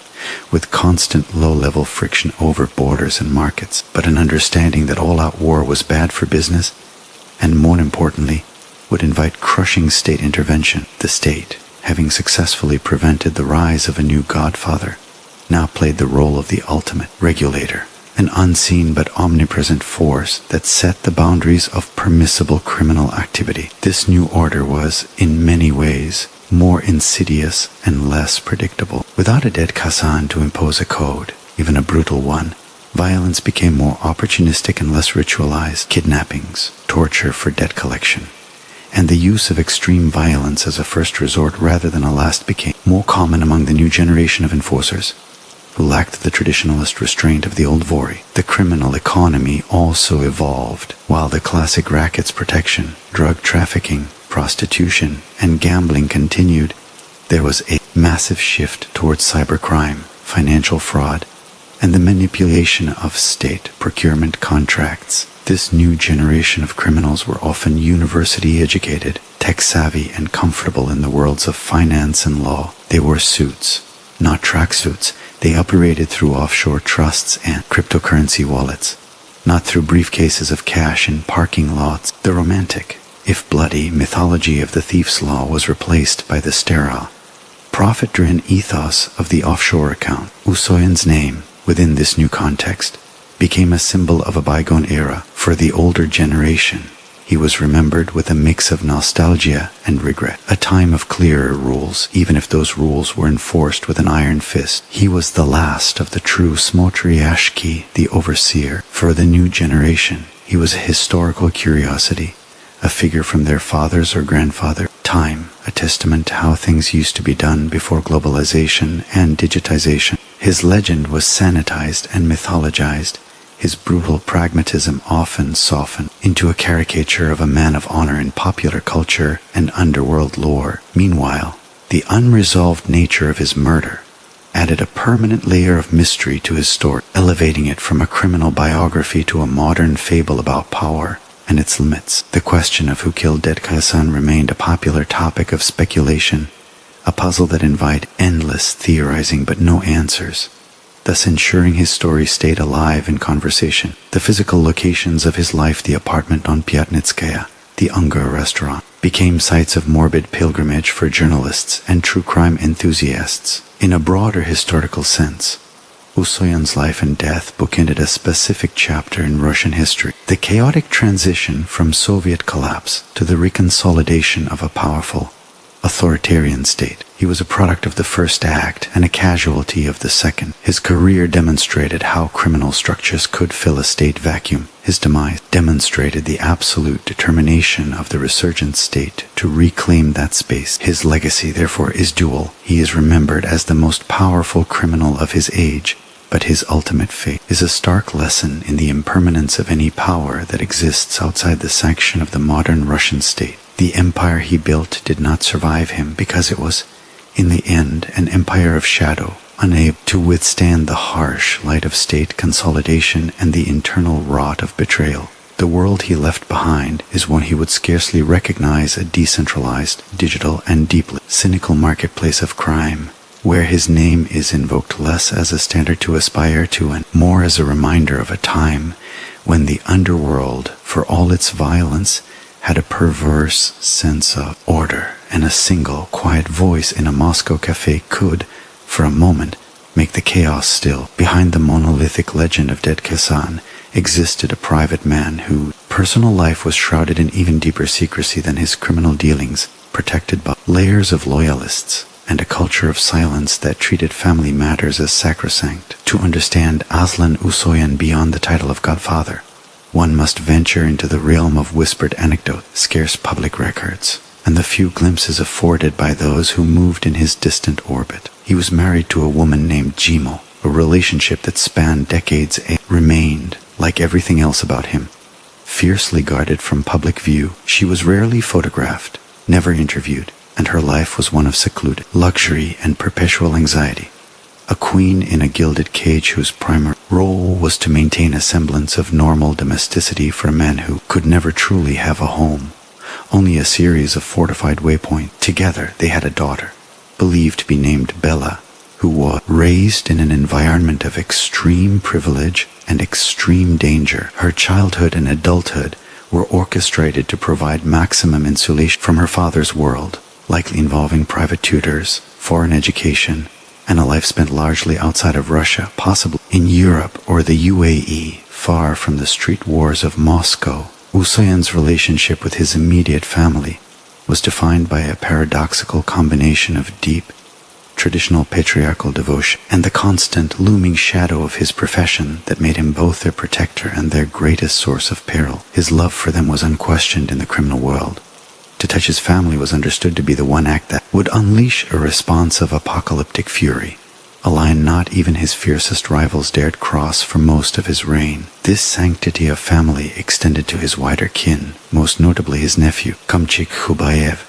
with constant low-level friction over borders and markets, but an understanding that all-out war was bad for business, and more importantly, would invite crushing state intervention. The state, having successfully prevented the rise of a new godfather, now played the role of the ultimate regulator, an unseen but omnipresent force that set the boundaries of permissible criminal activity. This new order was, in many ways, more insidious and less predictable. Without a Ded Khasan to impose a code, even a brutal one, violence became more opportunistic and less ritualized. Kidnappings, torture for debt collection, and the use of extreme violence as a first resort rather than a last became more common among the new generation of enforcers, who lacked the traditionalist restraint of the old Vori. The criminal economy also evolved. While the classic rackets protection, drug trafficking, prostitution, and gambling continued, there was a massive shift towards cybercrime, financial fraud, and the manipulation of state procurement contracts. This new generation of criminals were often university educated, tech-savvy, and comfortable in the worlds of finance and law. They wore suits, not tracksuits. They operated through offshore trusts and cryptocurrency wallets, not through briefcases of cash in parking lots. The romantic, if bloody, mythology of the thief's law was replaced by the sterile, profit-driven ethos of the offshore account. Usoyan's name, within this new context, became a symbol of a bygone era. For the older generation, he was remembered with a mix of nostalgia and regret. A time of clearer rules, even if those rules were enforced with an iron fist. He was the last of the true Smotriashki, the overseer. For the new generation, he was a historical curiosity, a figure from their fathers or grandfather. Time, a testament to how things used to be done before globalization and digitization. His legend was sanitized and mythologized, his brutal pragmatism often softened into a caricature of a man of honor in popular culture and underworld lore. Meanwhile, the unresolved nature of his murder added a permanent layer of mystery to his story, elevating it from a criminal biography to a modern fable about power and its limits. The question of who killed Ded Khasan remained a popular topic of speculation, a puzzle that invited endless theorizing but no answers, thus ensuring his story stayed alive in conversation. The physical locations of his life, the apartment on Pyatnitskaya, the Ungar restaurant, became sites of morbid pilgrimage for journalists and true crime enthusiasts. In a broader historical sense, Usoyan's life and death bookended a specific chapter in Russian history, the chaotic transition from Soviet collapse to the reconsolidation of a powerful, authoritarian state. He was a product of the first act and a casualty of the second. His career demonstrated how criminal structures could fill a state vacuum. His demise demonstrated the absolute determination of the resurgent state to reclaim that space. His legacy, therefore, is dual. He is remembered as the most powerful criminal of his age, but his ultimate fate is a stark lesson in the impermanence of any power that exists outside the sanction of the modern Russian state. The empire he built did not survive him because it was, in the end, an empire of shadow, unable to withstand the harsh light of state consolidation and the internal rot of betrayal. The world he left behind is one he would scarcely recognize, a decentralized, digital, and deeply cynical marketplace of crime, where his name is invoked less as a standard to aspire to and more as a reminder of a time when the underworld, for all its violence, had a perverse sense of order, and a single, quiet voice in a Moscow cafe could, for a moment, make the chaos still. Behind the monolithic legend of Ded Khasan existed a private man whose personal life was shrouded in even deeper secrecy than his criminal dealings, protected by layers of loyalists and a culture of silence that treated family matters as sacrosanct. To understand Aslan Usoyan beyond the title of Godfather, one must venture into the realm of whispered anecdote, scarce public records, and the few glimpses afforded by those who moved in his distant orbit. He was married to a woman named Jimo. A relationship that spanned decades and remained, like everything else about him, fiercely guarded from public view. She was rarely photographed, never interviewed, and her life was one of secluded luxury and perpetual anxiety. A queen in a gilded cage whose primary role was to maintain a semblance of normal domesticity for a man who could never truly have a home, only a series of fortified waypoints. Together they had a daughter, believed to be named Bella, who was raised in an environment of extreme privilege and extreme danger. Her childhood and adulthood were orchestrated to provide maximum insulation from her father's world, likely involving private tutors, foreign education, and a life spent largely outside of Russia, possibly in Europe or the UAE, far from the street wars of Moscow. Usoyan's relationship with his immediate family was defined by a paradoxical combination of deep, traditional patriarchal devotion and the constant looming shadow of his profession that made him both their protector and their greatest source of peril. His love for them was unquestioned in the criminal world. To touch his family was understood to be the one act that would unleash a response of apocalyptic fury, a line not even his fiercest rivals dared cross for most of his reign. This sanctity of family extended to his wider kin, most notably his nephew, Kamchik Khubayev,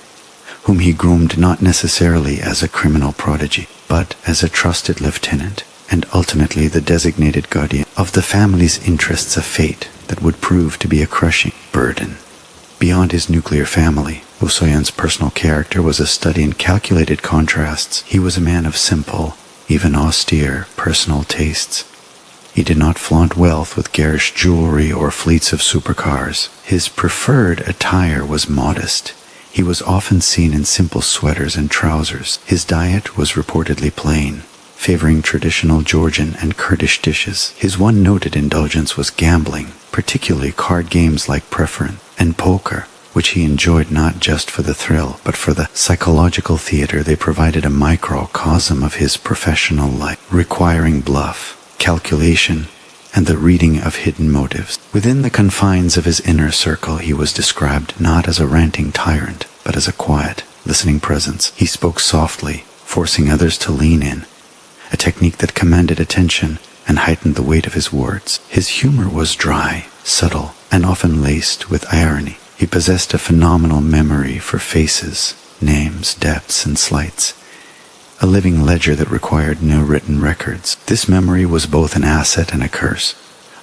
whom he groomed not necessarily as a criminal prodigy, but as a trusted lieutenant, and ultimately the designated guardian of the family's interests, a fate that would prove to be a crushing burden. Beyond his nuclear family, Usoyan's personal character was a study in calculated contrasts. He was a man of simple, even austere, personal tastes. He did not flaunt wealth with garish jewelry or fleets of supercars. His preferred attire was modest. He was often seen in simple sweaters and trousers. His diet was reportedly plain, favoring traditional Georgian and Kurdish dishes. His one noted indulgence was gambling, particularly card games like Preference and poker, which he enjoyed not just for the thrill, but for the psychological theater they provided, a microcosm of his professional life, requiring bluff, calculation, and the reading of hidden motives. Within the confines of his inner circle, he was described not as a ranting tyrant, but as a quiet, listening presence. He spoke softly, forcing others to lean in, a technique that commanded attention and heightened the weight of his words. His humor was dry, subtle, and often laced with irony. He possessed a phenomenal memory for faces, names, depths, and slights, a living ledger that required no written records. This memory was both an asset and a curse,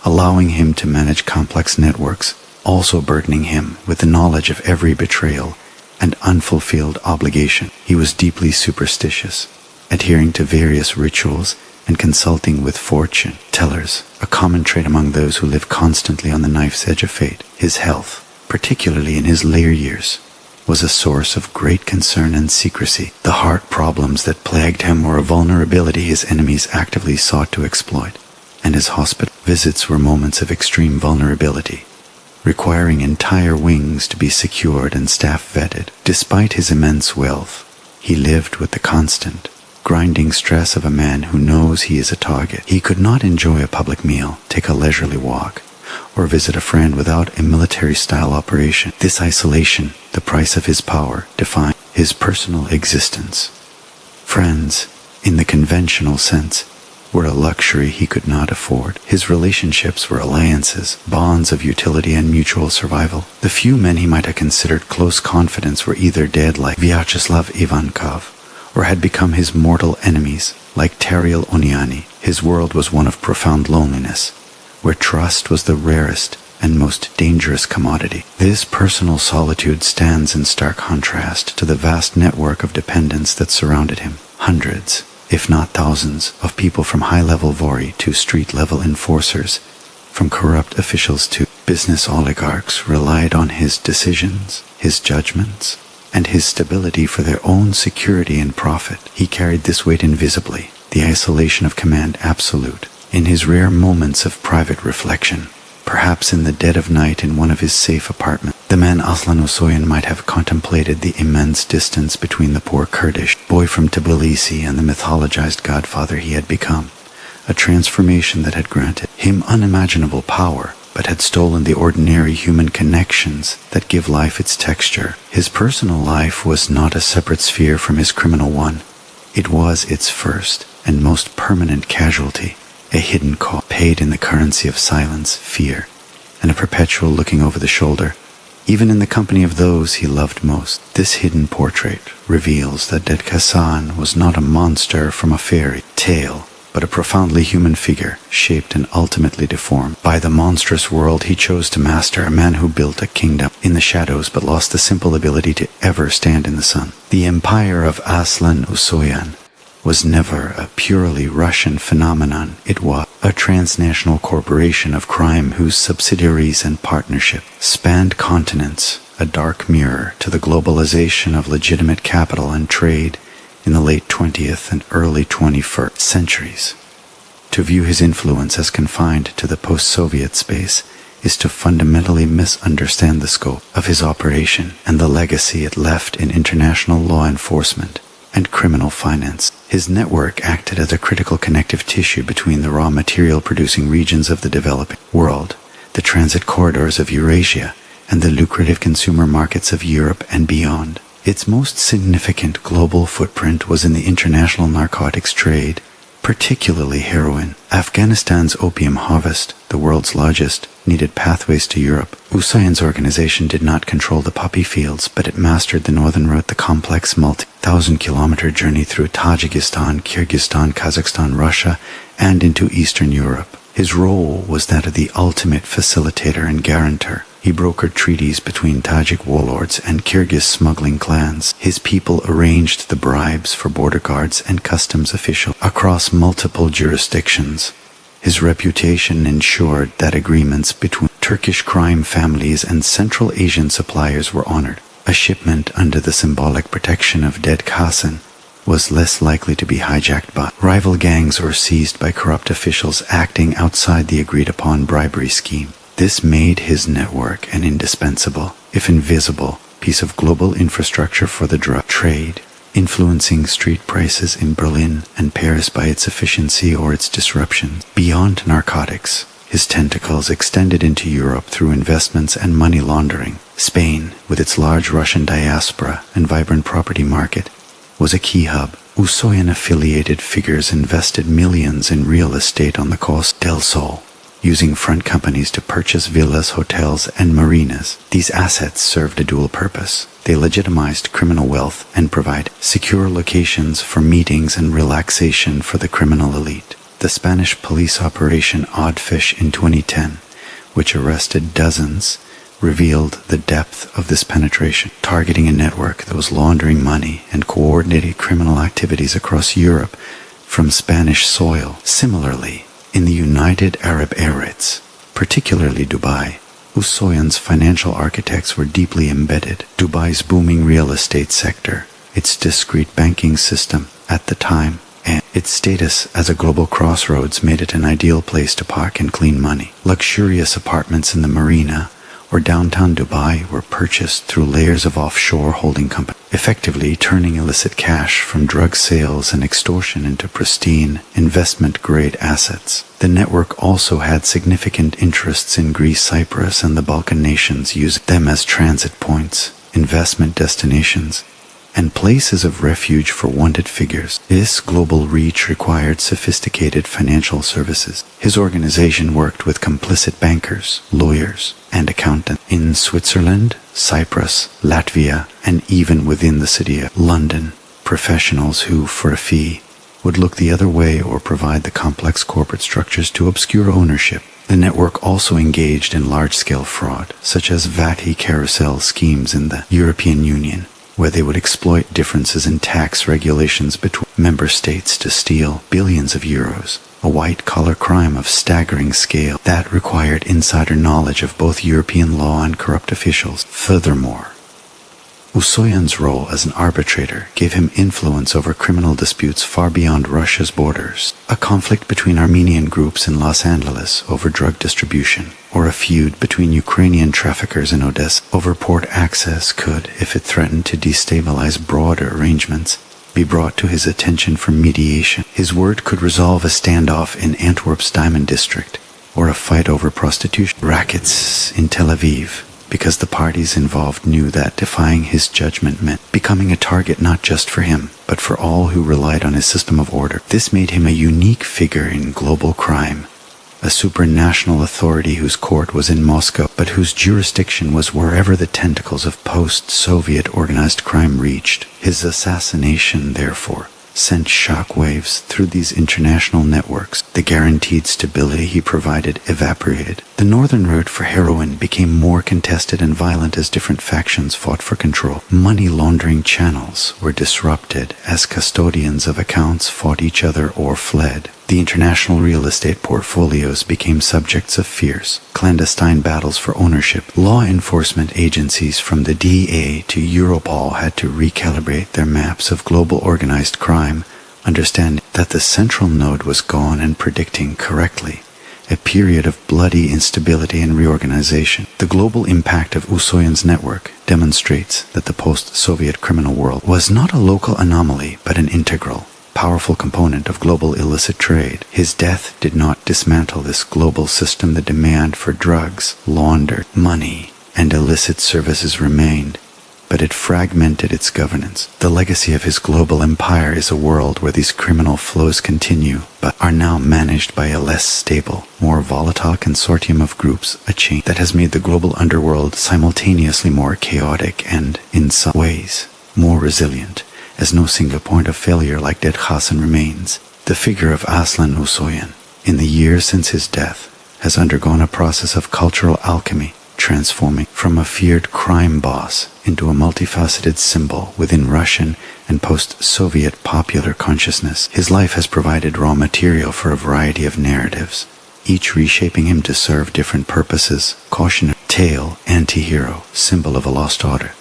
allowing him to manage complex networks, also burdening him with the knowledge of every betrayal and unfulfilled obligation. He was deeply superstitious, adhering to various rituals and consulting with fortune tellers, a common trait among those who live constantly on the knife's edge of fate. His health, particularly in his later years, was a source of great concern and secrecy. The heart problems that plagued him were a vulnerability his enemies actively sought to exploit, and his hospital visits were moments of extreme vulnerability, requiring entire wings to be secured and staff vetted. Despite his immense wealth, He lived with the constant, grinding stress of a man who knows he is a target. He could not enjoy a public meal, take a leisurely walk, or visit a friend without a military-style operation. This isolation, the price of his power, defined his personal existence. Friends, in the conventional sense, were a luxury he could not afford. His relationships were alliances, bonds of utility and mutual survival. The few men he might have considered close confidants were either dead like Vyacheslav Ivankov, or had become his mortal enemies like Teriel Oniani. His world was one of profound loneliness, where trust was the rarest and most dangerous commodity. This personal solitude stands in stark contrast to the vast network of dependence that surrounded him. Hundreds, if not thousands, of people from high-level Vori to street-level enforcers, from corrupt officials to business oligarchs, relied on his decisions, his judgments, and his stability for their own security and profit. He carried this weight invisibly, the isolation of command absolute, in his rare moments of private reflection. Perhaps in the dead of night in one of his safe apartments, the man Aslan Usoyan might have contemplated the immense distance between the poor Kurdish boy from Tbilisi and the mythologized godfather he had become, a transformation that had granted him unimaginable power, but had stolen the ordinary human connections that give life its texture. His personal life was not a separate sphere from his criminal one. It was its first and most permanent casualty, a hidden cost paid in the currency of silence, fear, and a perpetual looking over the shoulder, even in the company of those he loved most. This hidden portrait reveals that Ded Khasan was not a monster from a fairy tale, but a profoundly human figure, shaped and ultimately deformed by the monstrous world he chose to master, a man who built a kingdom in the shadows but lost the simple ability to ever stand in the sun. The empire of Aslan Usoyan was never a purely Russian phenomenon. It was a transnational corporation of crime whose subsidiaries and partnership spanned continents, a dark mirror to the globalization of legitimate capital and trade in the late 20th and early 21st centuries. To view his influence as confined to the post-Soviet space is to fundamentally misunderstand the scope of his operation and the legacy it left in international law enforcement and criminal finance. His network acted as a critical connective tissue between the raw material producing regions of the developing world, the transit corridors of Eurasia, and the lucrative consumer markets of Europe and beyond. Its most significant global footprint was in the international narcotics trade, particularly heroin. Afghanistan's opium harvest, the world's largest, needed pathways to Europe. Usoyan's organization did not control the poppy fields, but it mastered the northern route, the complex multi-thousand-kilometer journey through Tajikistan, Kyrgyzstan, Kazakhstan, Russia, and into Eastern Europe. His role was that of the ultimate facilitator and guarantor. He brokered treaties between Tajik warlords and Kyrgyz smuggling clans. His people arranged the bribes for border guards and customs officials across multiple jurisdictions. His reputation ensured that agreements between Turkish crime families and Central Asian suppliers were honored. A shipment under the symbolic protection of Ded Khasan was less likely to be hijacked by rival gangs or seized by corrupt officials acting outside the agreed-upon bribery scheme. This made his network an indispensable, if invisible, piece of global infrastructure for the drug trade, influencing street prices in Berlin and Paris by its efficiency or its disruption. Beyond narcotics, his tentacles extended into Europe through investments and money laundering. Spain, with its large Russian diaspora and vibrant property market, was a key hub. Usoyan-affiliated figures invested millions in real estate on the Costa del Sol, using front companies to purchase villas, hotels, and marinas. These assets served a dual purpose. They legitimized criminal wealth and provide secure locations for meetings and relaxation for the criminal elite. The Spanish police operation Oddfish in 2010, which arrested dozens, revealed the depth of this penetration, targeting a network that was laundering money and coordinating criminal activities across Europe from Spanish soil. Similarly, in the United Arab Emirates, particularly Dubai, Usoyan's financial architects were deeply embedded. Dubai's booming real estate sector, its discreet banking system at the time, and its status as a global crossroads made it an ideal place to park and clean money. Luxurious apartments in the marina or downtown Dubai were purchased through layers of offshore holding companies, effectively turning illicit cash from drug sales and extortion into pristine, investment-grade assets. The network also had significant interests in Greece, Cyprus, and the Balkan nations, using them as transit points, investment destinations, and places of refuge for wanted figures. This global reach required sophisticated financial services. His organization worked with complicit bankers, lawyers, and accountants in Switzerland, Cyprus, Latvia, and even within the city of London. Professionals who, for a fee, would look the other way or provide the complex corporate structures to obscure ownership. The network also engaged in large-scale fraud, such as VAT carousel schemes in the European Union, where they would exploit differences in tax regulations between member states to steal billions of euros, a white-collar crime of staggering scale that required insider knowledge of both European law and corrupt officials. Furthermore, Usoyan's role as an arbitrator gave him influence over criminal disputes far beyond Russia's borders. A conflict between Armenian groups in Los Angeles over drug distribution, or a feud between Ukrainian traffickers in Odessa over port access could, if it threatened to destabilize broader arrangements, be brought to his attention for mediation. His word could resolve a standoff in Antwerp's Diamond District, or a fight over prostitution rackets in Tel Aviv, because the parties involved knew that defying his judgment meant becoming a target not just for him, but for all who relied on his system of order. This made him a unique figure in global crime, a supranational authority whose court was in Moscow, but whose jurisdiction was wherever the tentacles of post-Soviet organized crime reached. His assassination, therefore, sent shockwaves through these international networks. The guaranteed stability he provided evaporated. The northern route for heroin became more contested and violent as different factions fought for control. Money laundering channels were disrupted as custodians of accounts fought each other or fled. The international real estate portfolios became subjects of fierce, clandestine battles for ownership. Law enforcement agencies from the DEA to Europol had to recalibrate their maps of global organized crime, understanding that the central node was gone and predicting correctly a period of bloody instability and reorganization. The global impact of Usoyan's network demonstrates that the post-Soviet criminal world was not a local anomaly but an integral, powerful component of global illicit trade. His death did not dismantle this global system. The demand for drugs, laundered money, and illicit services remained, but it fragmented its governance. The legacy of his global empire is a world where these criminal flows continue, but are now managed by a less stable, more volatile consortium of groups, a chain that has made the global underworld simultaneously more chaotic and, in some ways, more resilient, as no single point of failure like Ded Khasan remains. The figure of Aslan Usoyan, in the years since his death, has undergone a process of cultural alchemy, transforming from a feared crime boss into a multifaceted symbol within Russian and post-Soviet popular consciousness. His life has provided raw material for a variety of narratives, each reshaping him to serve different purposes: cautionary tale, anti-hero, symbol of a lost order,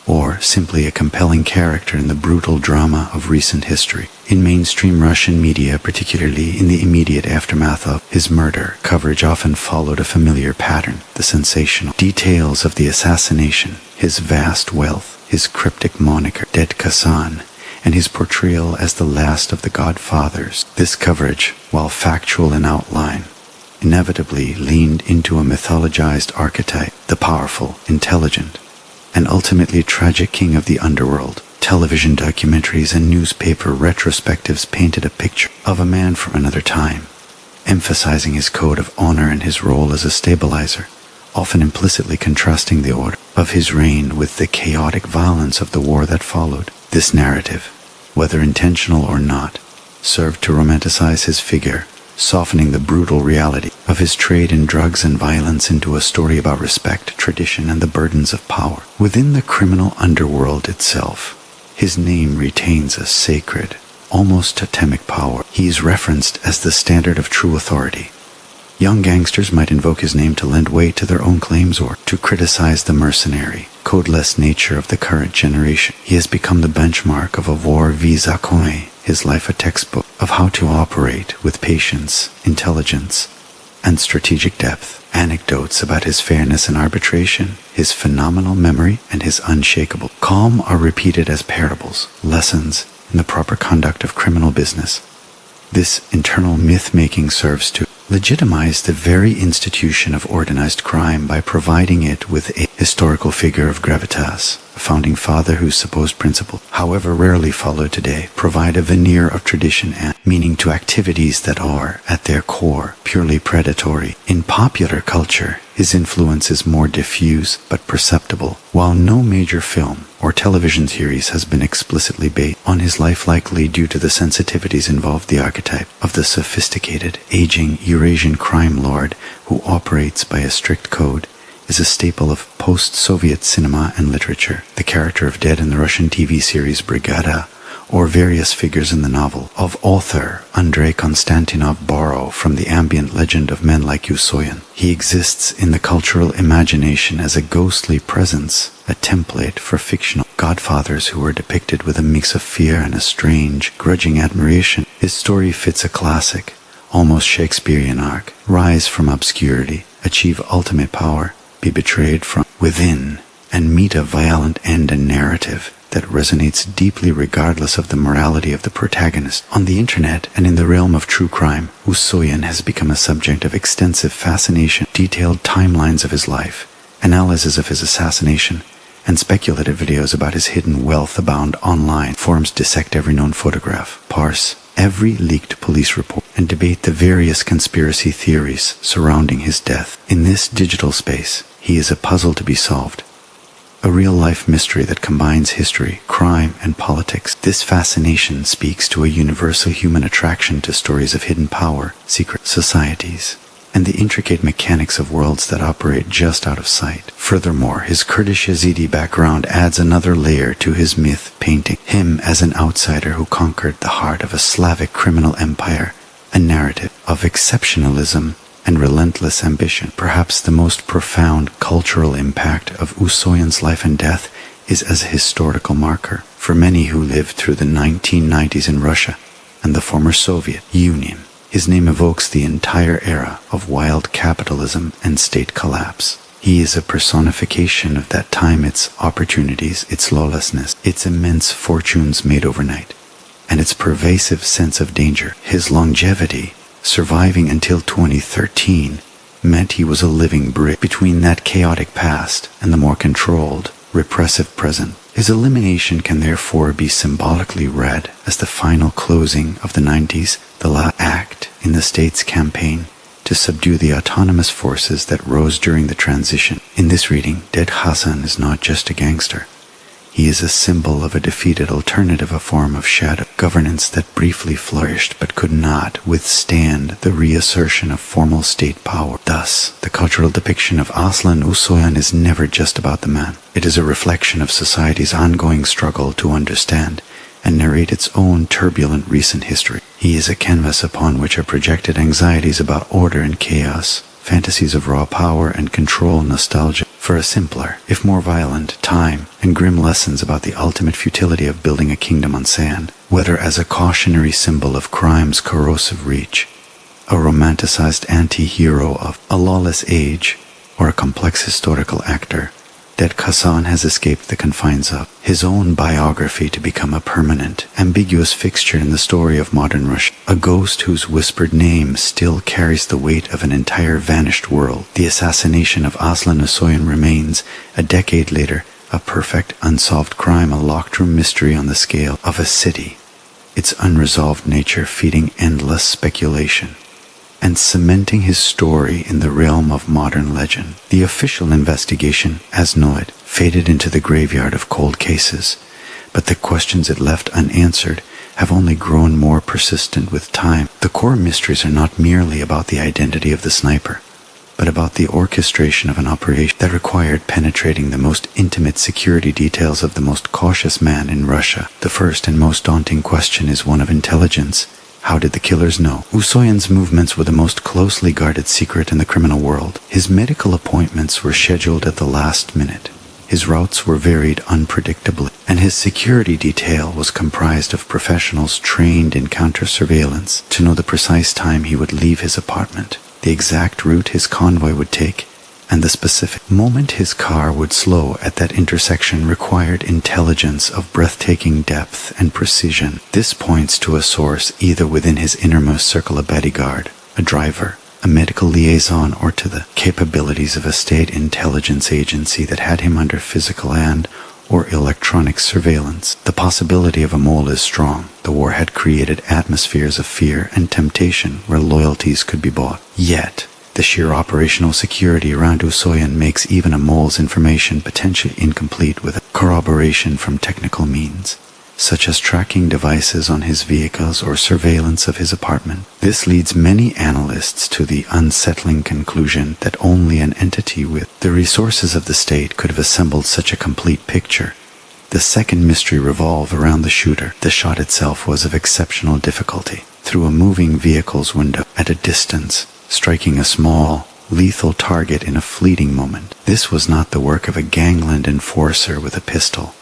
or simply a compelling character in the brutal drama of recent history. In mainstream Russian media, particularly in the immediate aftermath of his murder, coverage often followed a familiar pattern: the sensational details of the assassination, his vast wealth, his cryptic moniker, Ded Khasan, and his portrayal as the last of the godfathers. This coverage, while factual in outline, inevitably leaned into a mythologized archetype, the powerful, intelligent, and ultimately tragic king of the underworld. Television documentaries and newspaper retrospectives painted a picture of a man from another time, emphasizing his code of honor and his role as a stabilizer, often implicitly contrasting the order of his reign with the chaotic violence of the war that followed. This narrative, whether intentional or not, served to romanticize his figure, softening the brutal reality of his trade in drugs and violence into a story about respect, tradition, and the burdens of power. Within the criminal underworld itself, his name retains a sacred, almost totemic power. He is referenced as the standard of true authority. Young gangsters might invoke his name to lend weight to their own claims or to criticize the mercenary, codeless nature of the current generation. He has become the benchmark of a war v Zakone, his life a textbook of how to operate with patience, intelligence, and strategic depth. Anecdotes about his fairness and arbitration, his phenomenal memory, and his unshakable calm are repeated as parables, lessons in the proper conduct of criminal business. This internal myth-making serves to legitimize the very institution of organized crime by providing it with a historical figure of gravitas, a founding father whose supposed principles, however rarely followed today, provide a veneer of tradition and meaning to activities that are, at their core, purely predatory. In popular culture, his influence is more diffuse but perceptible, while no major film or television series has been explicitly based on his life, likely due to the sensitivities involved. The archetype of the sophisticated, aging Eurasian crime lord who operates by a strict code is a staple of post-Soviet cinema and literature. The character of Ded in the Russian TV series Brigada, or various figures in the novel of author Andrei Konstantinov borrow from the ambient legend of men like Usoyan. He exists in the cultural imagination as a ghostly presence, a template for fictional godfathers who are depicted with a mix of fear and a strange, grudging admiration. His story fits a classic, almost Shakespearean arc: rise from obscurity, achieve ultimate power, be betrayed from within, and meet a violent end and narrative that resonates deeply regardless of the morality of the protagonist. On the internet and in the realm of true crime, Usoyan has become a subject of extensive fascination. Detailed timelines of his life, analysis of his assassination, and speculative videos about his hidden wealth abound online. Forums dissect every known photograph, parse every leaked police report, and debate the various conspiracy theories surrounding his death. In this digital space, he is a puzzle to be solved, a real-life mystery that combines history, crime, and politics. This fascination speaks to a universal human attraction to stories of hidden power, secret societies, and the intricate mechanics of worlds that operate just out of sight. Furthermore, his Kurdish Yazidi background adds another layer to his myth, painting him as an outsider who conquered the heart of a Slavic criminal empire, a narrative of exceptionalism and relentless ambition. Perhaps the most profound cultural impact of Usoyan's life and death is as a historical marker. For many who lived through the 1990s in Russia and the former Soviet Union, his name evokes the entire era of wild capitalism and state collapse. He is a personification of that time, its opportunities, its lawlessness, its immense fortunes made overnight, and its pervasive sense of danger. His longevity, surviving until 2013, meant he was a living bridge between that chaotic past and the more controlled, repressive present. His elimination can therefore be symbolically read as the final closing of the 90s, the last act in the state's campaign to subdue the autonomous forces that rose during the transition. In this reading, Ded Khasan is not just a gangster. He is a symbol of a defeated alternative, a form of shadow governance that briefly flourished but could not withstand the reassertion of formal state power. Thus, the cultural depiction of Aslan Usoyan is never just about the man. It is a reflection of society's ongoing struggle to understand and narrate its own turbulent recent history. He is a canvas upon which are projected anxieties about order and chaos, fantasies of raw power and control, nostalgia for a simpler, if more violent, time, and grim lessons about the ultimate futility of building a kingdom on sand. Whether as a cautionary symbol of crime's corrosive reach, a romanticized anti-hero of a lawless age, or a complex historical actor, Ded Khasan has escaped the confines of his own biography to become a permanent, ambiguous fixture in the story of modern Russia, a ghost whose whispered name still carries the weight of an entire vanished world. The assassination of Aslan Usoyan remains, a decade later, a perfect unsolved crime, a locked-room mystery on the scale of a city, its unresolved nature feeding endless speculation and cementing his story in the realm of modern legend. The official investigation, as know it, faded into the graveyard of cold cases, but the questions it left unanswered have only grown more persistent with time. The core mysteries are not merely about the identity of the sniper, but about the orchestration of an operation that required penetrating the most intimate security details of the most cautious man in Russia. The first and most daunting question is one of intelligence. How did the killers know? Usoyan's movements were the most closely guarded secret in the criminal world. His medical appointments were scheduled at the last minute. His routes were varied unpredictably, and his security detail was comprised of professionals trained in counter-surveillance to know the precise time he would leave his apartment. the exact route his convoy would take, and the specific moment his car would slow at that intersection required intelligence of breathtaking depth and precision. This points to a source either within his innermost circle of bodyguard, a driver, a medical liaison, or to the capabilities of a state intelligence agency that had him under physical or electronic surveillance. The possibility of a mole is strong. The war had created atmospheres of fear and temptation where loyalties could be bought. Yet, the sheer operational security around Usoyan makes even a mole's information potentially incomplete without corroboration from technical means, such as tracking devices on his vehicles or surveillance of his apartment. This leads many analysts to the unsettling conclusion that only an entity with the resources of the state could have assembled such a complete picture. The second mystery revolves around the shooter. The shot itself was of exceptional difficulty. Through a moving vehicle's window at a distance, striking a small, lethal target in a fleeting moment. This was not the work of a gangland enforcer with a pistol.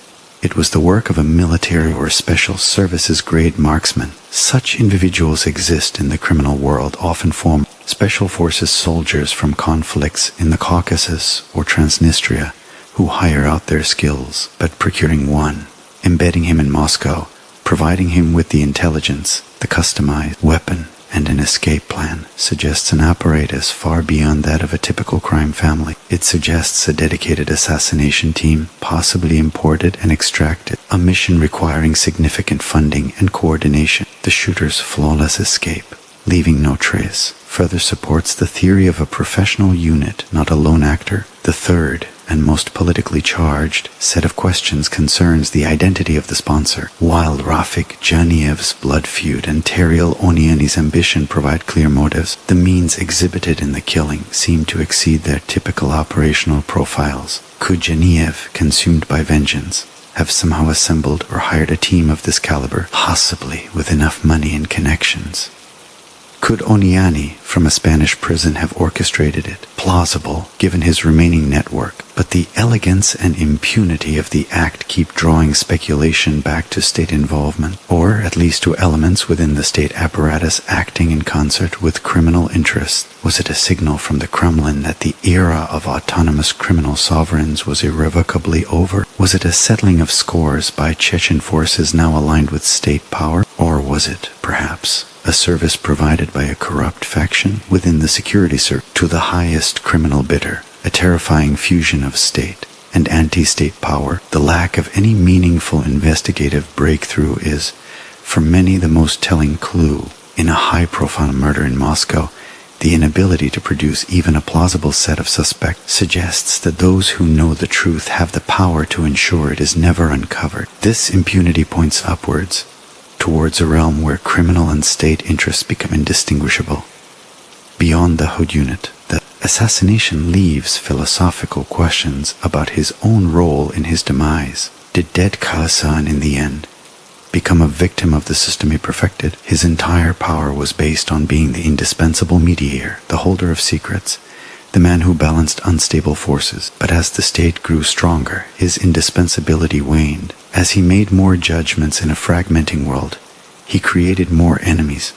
It was the work of a military or special services grade marksman. Such individuals exist in the criminal world, often form special forces soldiers from conflicts in the Caucasus or Transnistria who hire out their skills, but procuring one, embedding him in Moscow, providing him with the intelligence, the customized weapon, and an escape plan suggests an apparatus far beyond that of a typical crime family. It suggests a dedicated assassination team, possibly imported and extracted, a mission requiring significant funding and coordination. The shooter's flawless escape, leaving no trace, further supports the theory of a professional unit, not a lone actor. The third, and most politically charged, set of questions concerns the identity of the sponsor. While Rafik Janiev's blood feud and Teriel Oniani's ambition provide clear motives, the means exhibited in the killing seem to exceed their typical operational profiles. Could Janiev, consumed by vengeance, have somehow assembled or hired a team of this caliber, possibly with enough money and connections? Could Oniani, from a Spanish prison, have orchestrated it? Plausible, given his remaining network, but the elegance and impunity of the act keep drawing speculation back to state involvement, or at least to elements within the state apparatus acting in concert with criminal interests. Was it a signal from the Kremlin that the era of autonomous criminal sovereigns was irrevocably over? Was it a settling of scores by Chechen forces now aligned with state power? Or was it, perhaps, a service provided by a corrupt faction within the security circle to the highest criminal bidder, a terrifying fusion of state and anti-state power? The lack of any meaningful investigative breakthrough is, for many, the most telling clue. In a high-profile murder in Moscow, the inability to produce even a plausible set of suspects suggests that those who know the truth have the power to ensure it is never uncovered. This impunity points upwards, towards a realm where criminal and state interests become indistinguishable. Beyond the Hood unit, the assassination leaves philosophical questions about his own role in his demise. Did Ded Khasan, in the end, become a victim of the system he perfected? His entire power was based on being the indispensable mediator, the holder of secrets, the man who balanced unstable forces. But as the state grew stronger, his indispensability waned. As he made more judgments in a fragmenting world, he created more enemies.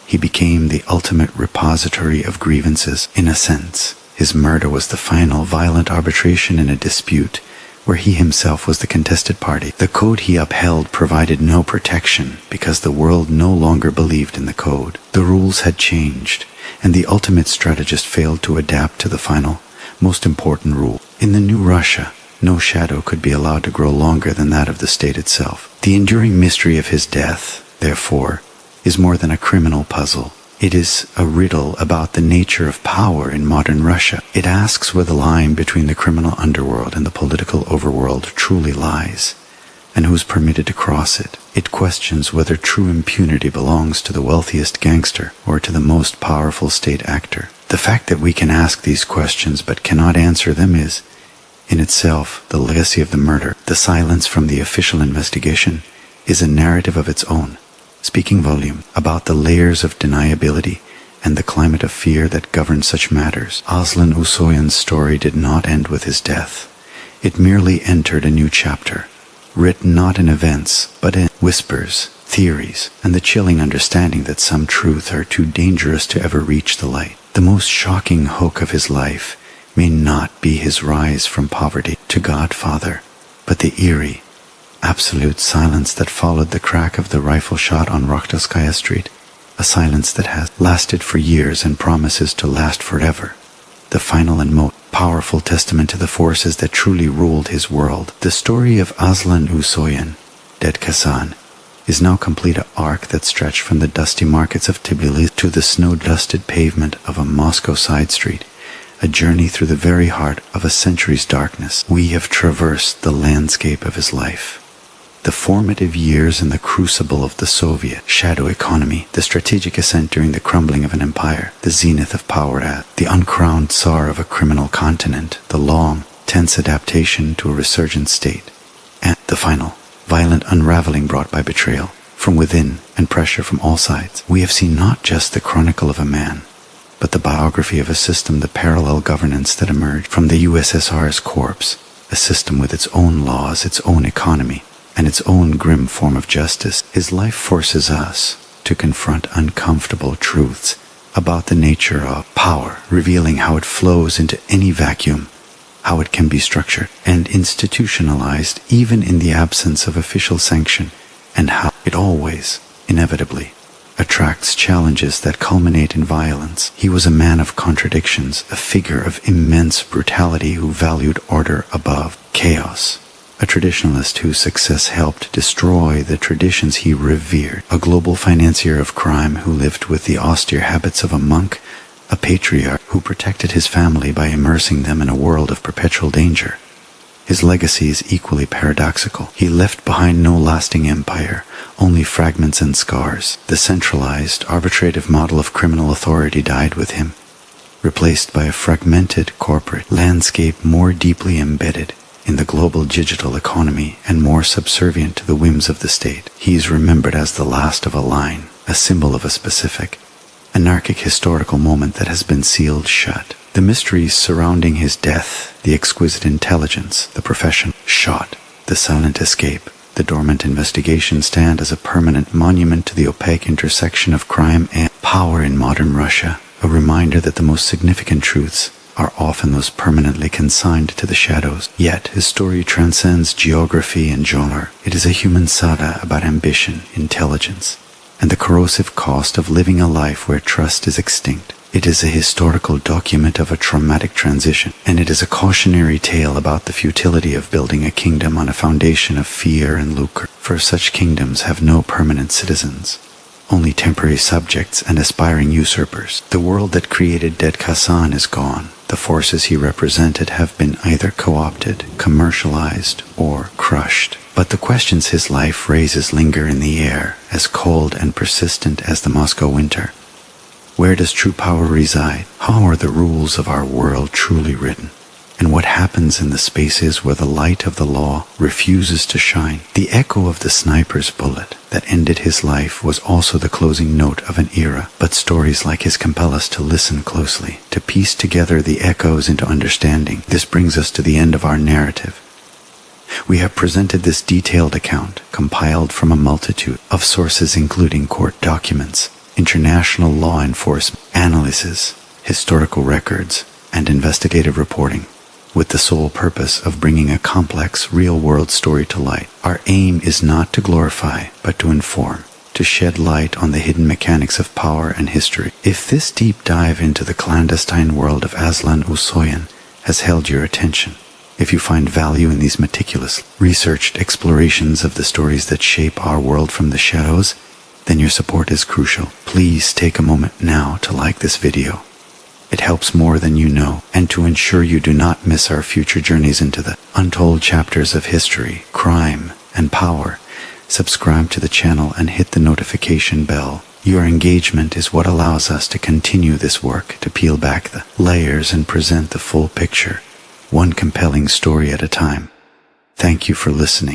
He became the ultimate repository of grievances. In a sense, his murder was the final violent arbitration in a dispute where he himself was the contested party. The code he upheld provided no protection because the world no longer believed in the code. The rules had changed, and the ultimate strategist failed to adapt to the final, most important rule. In the new Russia, no shadow could be allowed to grow longer than that of the state itself. The enduring mystery of his death, therefore, is more than a criminal puzzle. It is a riddle about the nature of power in modern Russia. It asks where the line between the criminal underworld and the political overworld truly lies, and who's permitted to cross it. It questions whether true impunity belongs to the wealthiest gangster or to the most powerful state actor. The fact that we can ask these questions but cannot answer them is, in itself, the legacy of the murder. The silence from the official investigation is a narrative of its own, speaking volume about the layers of deniability and the climate of fear that govern such matters. Aslan Usoyan's story did not end with his death. It merely entered a new chapter, written not in events, but in whispers, theories, and the chilling understanding that some truths are too dangerous to ever reach the light. The most shocking hook of his life may not be his rise from poverty to Godfather, but the eerie, absolute silence that followed the crack of the rifle shot on Rokhtovskaya Street, a silence that has lasted for years and promises to last forever. The final and most powerful testament to the forces that truly ruled his world. The story of Aslan Usoyan, Ded Khasan, is now complete, an arc that stretched from the dusty markets of Tbilisi to the snow-dusted pavement of a Moscow side street, a journey through the very heart of a century's darkness. We have traversed the landscape of his life. The formative years in the crucible of the Soviet shadow economy, the strategic ascent during the crumbling of an empire, the zenith of power at the uncrowned Tsar of a criminal continent, the long, tense adaptation to a resurgent state, and the final, violent unraveling brought by betrayal from within and pressure from all sides. We have seen not just the chronicle of a man, but the biography of a system, the parallel governance that emerged from the USSR's corpse, a system with its own laws, its own economy, and its own grim form of justice. His life forces us to confront uncomfortable truths about the nature of power, revealing how it flows into any vacuum, how it can be structured and institutionalized even in the absence of official sanction, and how it always, inevitably, attracts challenges that culminate in violence. He was a man of contradictions, a figure of immense brutality who valued order above chaos, a traditionalist whose success helped destroy the traditions he revered, a global financier of crime who lived with the austere habits of a monk, a patriarch who protected his family by immersing them in a world of perpetual danger. His legacy is equally paradoxical. He left behind no lasting empire, only fragments and scars. The centralized, arbitrative model of criminal authority died with him, replaced by a fragmented corporate landscape more deeply embedded in the global digital economy and more subservient to the whims of the state. He is remembered as the last of a line, a symbol of a specific, anarchic historical moment that has been sealed shut. The mysteries surrounding his death, the exquisite intelligence, the professional shot, the silent escape, the dormant investigation stand as a permanent monument to the opaque intersection of crime and power in modern Russia, a reminder that the most significant truths are often those permanently consigned to the shadows. Yet his story transcends geography and genre. It is a human saga about ambition, intelligence, and the corrosive cost of living a life where trust is extinct. It is a historical document of a traumatic transition, and it is a cautionary tale about the futility of building a kingdom on a foundation of fear and lucre. For such kingdoms have no permanent citizens, only temporary subjects and aspiring usurpers. The world that created Ded Khasan is gone. The forces he represented have been either co-opted, commercialized, or crushed. But the questions his life raises linger in the air, as cold and persistent as the Moscow winter. Where does true power reside? How are the rules of our world truly written? And what happens in the spaces where the light of the law refuses to shine? The echo of the sniper's bullet that ended his life was also the closing note of an era, but stories like his compel us to listen closely, to piece together the echoes into understanding. This brings us to the end of our narrative. We have presented this detailed account, compiled from a multitude of sources including court documents, international law enforcement, analysis, historical records, and investigative reporting, with the sole purpose of bringing a complex, real-world story to light. Our aim is not to glorify, but to inform, to shed light on the hidden mechanics of power and history. If this deep dive into the clandestine world of Aslan Usoyan has held your attention, if you find value in these meticulous, researched explorations of the stories that shape our world from the shadows, then your support is crucial. Please take a moment now to like this video. It helps more than you know, and to ensure you do not miss our future journeys into the untold chapters of history, crime, and power, subscribe to the channel and hit the notification bell. Your engagement is what allows us to continue this work, to peel back the layers and present the full picture, one compelling story at a time. Thank you for listening.